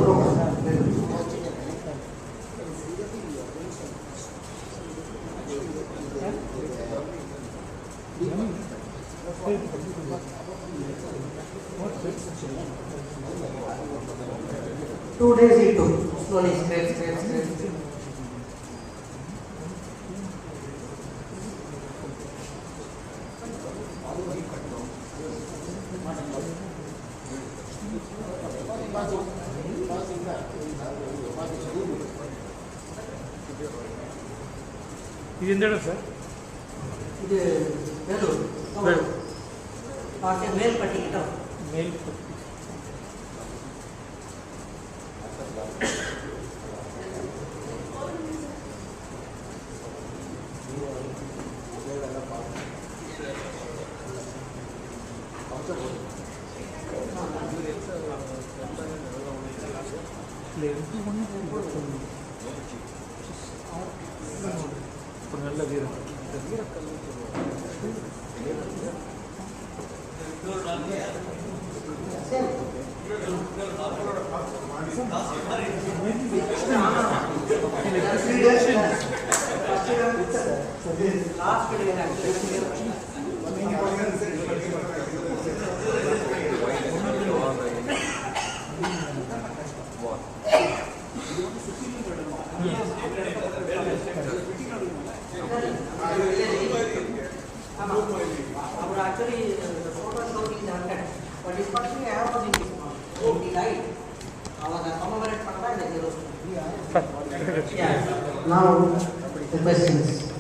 2 days it took. Slowly, scratch. ಇದು ಎಂದೇಳು sir? ಇದು ಬೇಲೂರು. ಮೇಲ್ಪಟ್ಟಿ ಗಿಡ. ಮೇಲ್ಪಟ್ಟಿ. நல்ல வீரம். Actually, the photo showed is haunted, but it's partially I have was in this one. He died. I was a commemorate Pata and the Yeah. Now, the questions.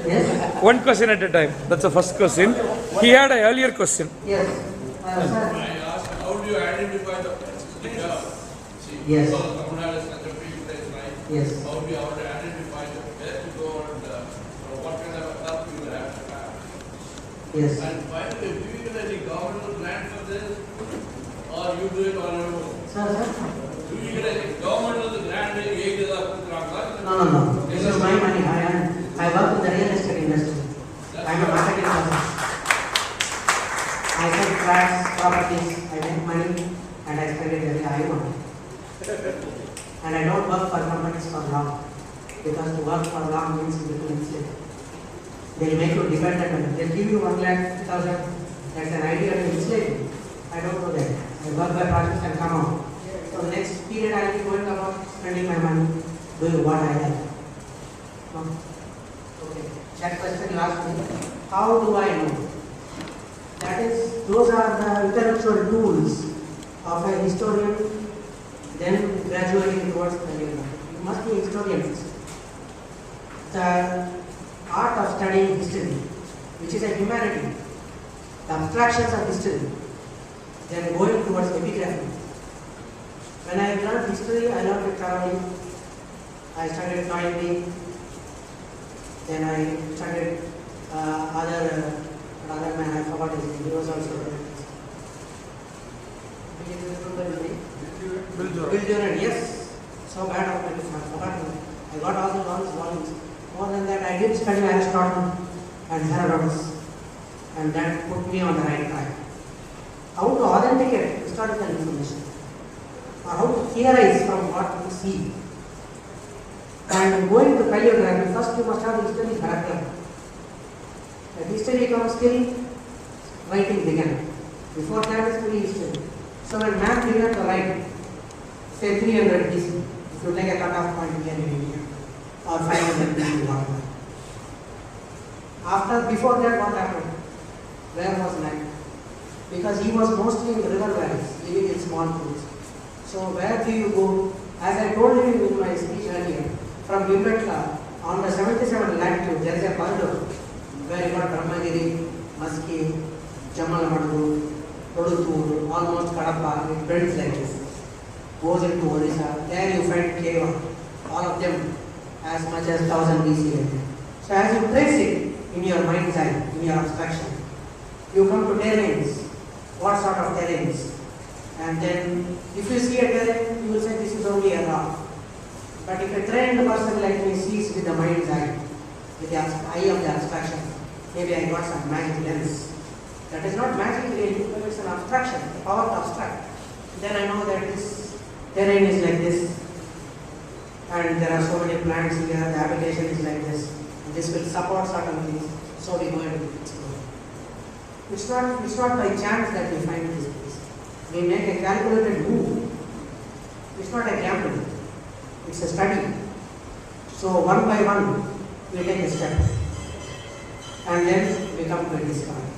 Yes? One question at a time. That's the first question. He had an earlier question. Yes. I asked, how do you identify the sticker? See, Yes. Tamil Nadu is such a big place, right? Yes. How do you identify where to go and what kind of help you will have to have? Yes. And finally, do you get any governmental grant for this, or you do it on your own? Sir? Do you get any governmental grant? No. This is my money. I work in the real estate industry. I am a marketing person. I sell flats, properties, I make money and I spend it the way I want. And I don't work for companies for long. Because to work for long means you become enslaved. They'll make you dependent on it. They'll give you 1,00,000. That's an idea to enslave you. I don't do that. I work by projects and come out. So the next period I will be going about spending my money doing what I like. No? Okay. That question you asked me, how do I know? That is, those are the intellectual tools of a historian, then graduating towards the legal. You must be a historian first. The art of studying history, which is a humanity, the abstractions of history, then going towards epigraphy. When I learned history, I learned traveling. I started climbing. Then I started other man, I forgot his name. He was also there. Bill Joran, yes. So bad of my I forgot him. I got all the volumes. More than that, I did study Aristotle and Herodotus. And that put me on the right track. How to authenticate historical information. Or how to theorize from what you see. And going to paleography, first you must have the history curriculum. The history comes skill, writing began. Before that is pre-history. So when man began to write, say 300 BC, if you take a cut-off point here in India, or 500 BC, whatever. Before that, what happened? Where was man? Because he was mostly in river valleys, living in small pools. So where do you go? As I told you in my speech earlier, from Bhimbetla, on the 77 latitude, there is a corridor where you got Brahmagiri, Maski, Jamalamadugu, Toduttur, almost Kadapa, it bends like this. Goes into Odisha, there you find Keva, all of them as much as 1000 BC. So as you trace it, in your mind's eye, in your abstraction. You come to terrains, what sort of terrains? And then if you see a terrain, you will say this is only a rock. But if a trained person like me sees with the mind's eye, with the eye of the abstraction, maybe I got some magic lens. That is not magic really, but it's an abstraction, the power to abstract. Then I know that this terrain is like this, and there are so many plants here, the habitation is like this, and this will support certain things, so we go and explore. It's not by chance that we find this place. We make a calculated move. It's not a gamble. It's a study. So one by one, we take a step, and then we come to a discovery.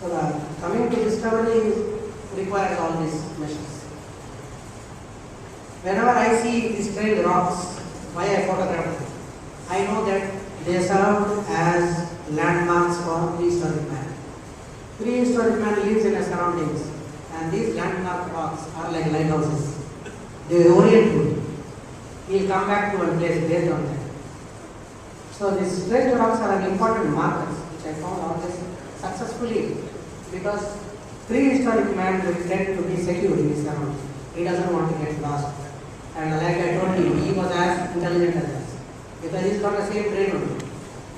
So the coming to discovery requires all these measures. Whenever I see these strange rocks, why I photograph them, I know that they serve as landmarks for prehistoric man. Prehistoric man lives in a surroundings, and these landmark rocks are like lighthouses. They orient you. He will come back to one place based on that. So these strange rocks are an important markers, which I found always successfully, because prehistoric man will tend to be secure in his surroundings. He doesn't want to get lost. And like I told you, he was as intelligent as us, because he's got the same brain only.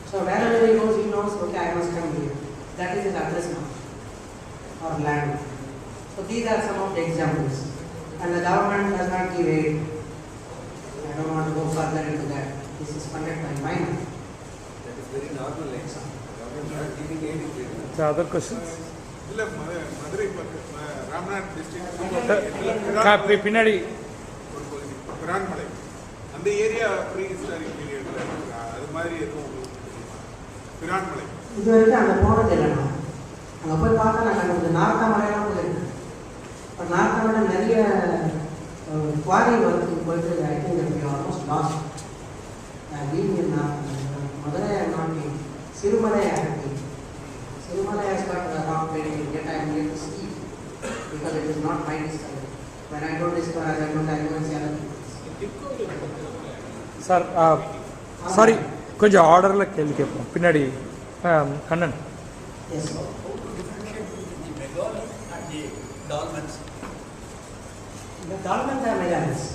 So wherever he goes, he knows, okay, I must come here. That is his address now, or land. So these are some of the examples. And the government does not give aid. I don't want to go further into that. This is funded by minor. That is very normal example. Government not giving aid is very normal. So other questions? இல்ல மதுரை பக்கம் Ramnath district பின்னாடி ஒரு பகுதி பிரான்மலை அந்த area pre historic பீரியட்ல அது மாதிரி எதுவும் உங்களுக்கு தெரியுமா? பிரான்மலை இது வரைக்கும் அங்கே போனது இல்லைண்ணா. அங்கே போய் பார்த்தா நாங்கள் கொஞ்சம் நார்த்தாமலையெல்லாம் போயிருக்கேன். இப்போ நார்த்தாமலை நிறைய குவாரி ஒர்க்கு போயிட்டு I think almost last leaving Madurai நாட்டி Sirumalai ஆகட்டி Sirumala has got the rock painting, yet I am yet to see because it is not my discovery. When I don't discover, as I don't, I go and see other people. Sir sorry கொஞ்சம் ஆர்டரில் கேள்வி கேட்போம் பின்னாடி Kannan. Yes. The dolmens are megaliths.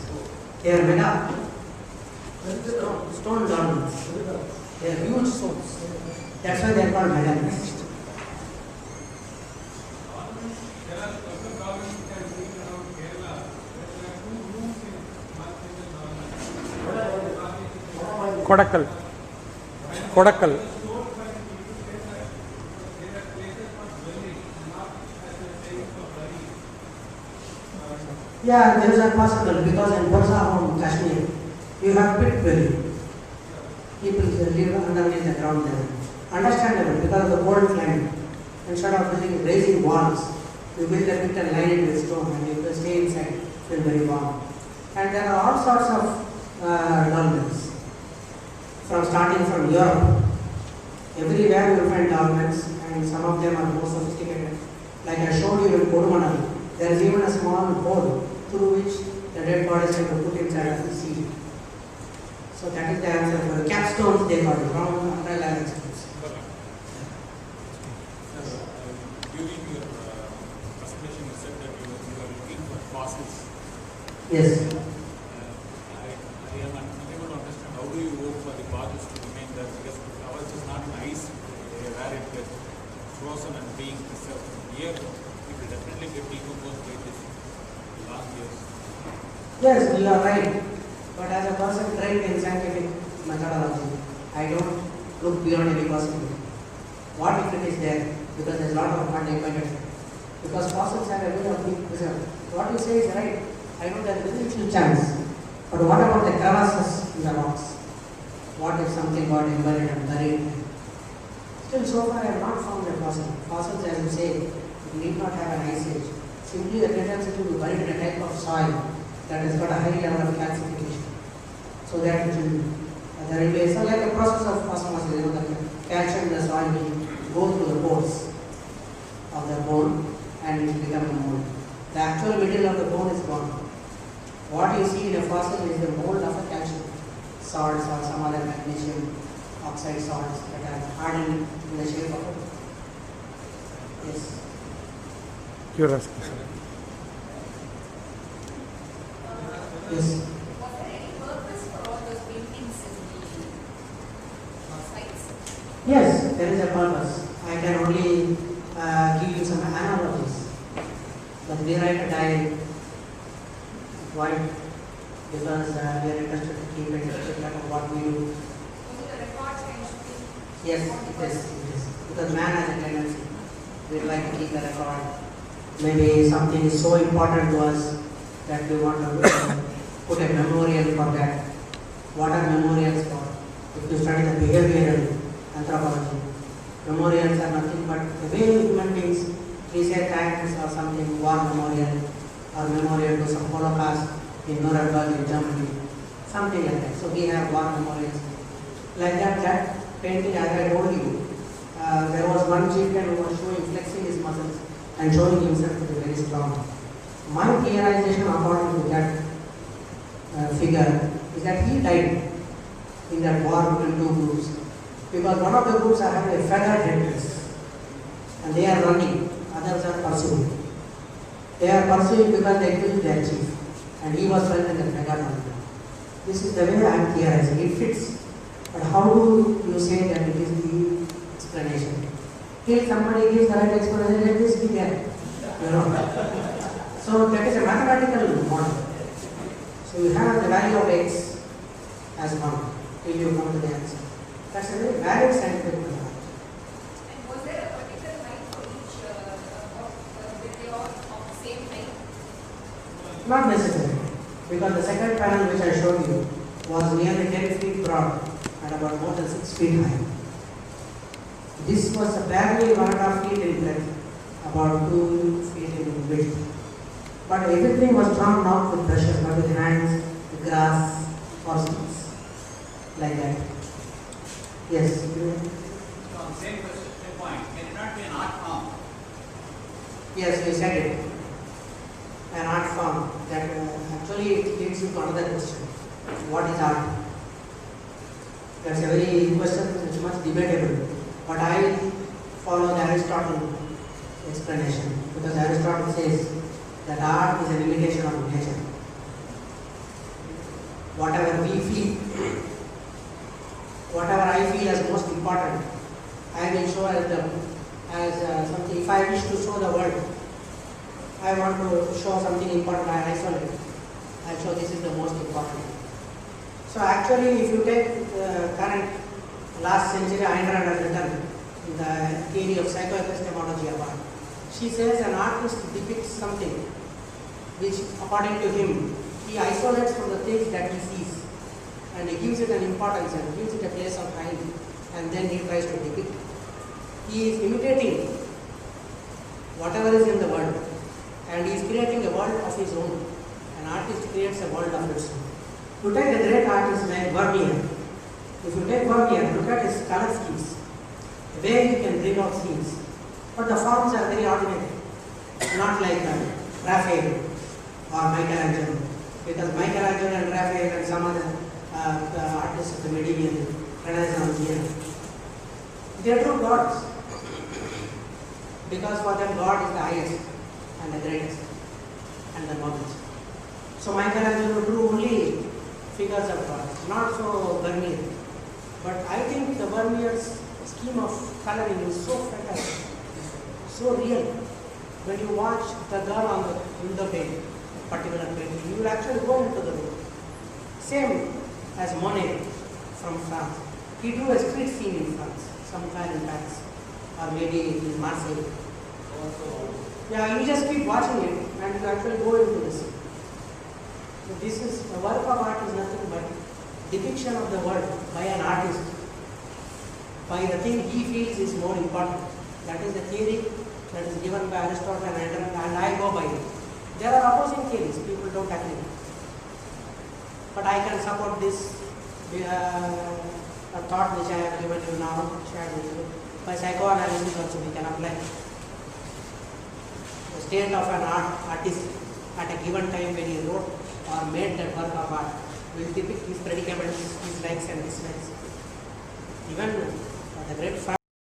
They are mega. Stone dolmens. They are huge stones. That's why they are called megaliths. கொடக்கல் கொடக்கல் Yeah, there is a possible because in Burzahom, Kashmir, you have pit dwelling. People live underneath the ground there. Understandable because of the cold climate. Instead of raising walls, you build a pit and line it with stone, and you will stay inside, feel very warm. And there are all sorts of dolmens. Starting from Europe, everywhere you will find dolmens, and some of them are more sophisticated. Like I showed you in Kodumanal, there is even a small hole through which the dead bodies can be put inside of the sea. So that is the answer for the capstones they call it, round umbrella capstones. during your presentation you said that you are looking for fossils. Yes. I am unable to understand how do you hope for the fossils to remain there because ours is not an ice where it gets frozen and being preserved. Here it will definitely get decomposed by this last years. Yes, you are right. But as a person trained in scientific methodology, I don't look beyond any possibility. What if it is there? Because there is a lot of undefined. Because fossils have a way of being preserved. What you say is right. I know there is very little chance. But what about the crevasses in the rocks? What if something got embedded and buried? Still, so far I have not found a fossil. Fossils, as you say, need not have an ice age. Simply the tendency to be buried in a type of soil that has got a high level of calcification. So that it will, there will be so like a process of osmosis, you know, the calcium in the soil will go through the pores of the bone and it will become a mold. The actual material of the bone is gone. What you see in a fossil is the mold of a calcium salts or some other magnesium oxide salts that are hardened in the shape of a. Yes. You're asking. Yes. Was there any purpose for all those paintings in the sites? Yes, there is a purpose. I can only give you some analogies. But we write a diary. Why? Because we are interested to keep it of what we do. Was it a record kind of thing? Yes, it is. Because man has a tendency. We like to keep the record. Maybe something is so important to us that we want to put a memorial for that. What are memorials for? If you study the behavioral anthropology, memorials are nothing but the way human beings, we say thanks or something, war memorial or memorial to some Holocaust in Nuremberg in Germany, something like that. So we have war memorials. Like that painting, as I told you, there was one chieftain who was flexing his muscles and showing himself to be very strong. My theorization according to that figure is that he died in that war between two groups. Because one of the groups are having a feathered headdress and they are running, others are pursuing. They are pursuing because they killed their chief and he was felt in the feathered one. This is the way I am theorizing. It fits. But how do you say that it is the explanation? Till somebody gives the right explanation, let this be there. You know. So that is a mathematical model. So you have the value of x as 1 till you come to the answer. That's a very valid scientific method. And was there a particular height for each, were they all of the same height? Not necessarily, because the second panel which I showed you was nearly 10 feet broad and about more than 6 feet high. This was barely 1.5 feet in breadth, about 2 feet in width. But everything was drawn not with brushes, but with hands, with grass, or sticks, like that. Yes. So, same question, same point. Can it not be an art form? Yes, you said it. An art form that actually it leads you to another question. What is art? That's a very question which is much debatable. But I follow the Aristotle explanation because Aristotle says that art is an imitation of nature. Whatever we feel, whatever I feel as most important, I will show as something. If I wish to show the world, I want to show something important, I isolate. I show this is the most important. So actually, if you take current last century, Ayn Rand has written in the theory of psychoepistemology of art. She says an artist depicts something which, according to him, he isolates from the things that he sees and he gives it an importance and gives it a place of time and then he tries to depict. He is imitating whatever is in the world and he is creating a world of his own. An artist creates a world of its own. You take a great artist like Vermeer. If you take Vermeer, look at his color schemes, the way he can bring out scenes. But the forms are very ordinary, not like Raphael or Michelangelo. Because Michelangelo and Raphael and some other artists of the medieval Renaissance era, they are true gods. Because for them God is the highest and the greatest and the noblest. So Michelangelo drew only figures of gods, not so Vermeer. But I think the Vermeer's scheme of coloring is so fantastic, so real. When you watch the girl on the window pane, particular painting, you will actually go into the room. Same as Monet from France. He drew a street scene in France, somewhere in Paris, or maybe in Marseille. Yeah, you just keep watching it and you actually go into the scene. So this is, the work of art is nothing but depiction of the world by an artist, by the thing he feels is more important. That is the theory that is given by Aristotle and I go by it. There are opposing theories, people don't agree. But I can support this a thought which I have given you now, shared with you. By psychoanalysis also we can apply. The state of an artist at a given time when he wrote or made that work of art will depict his predicaments, his likes and dislikes. Even the great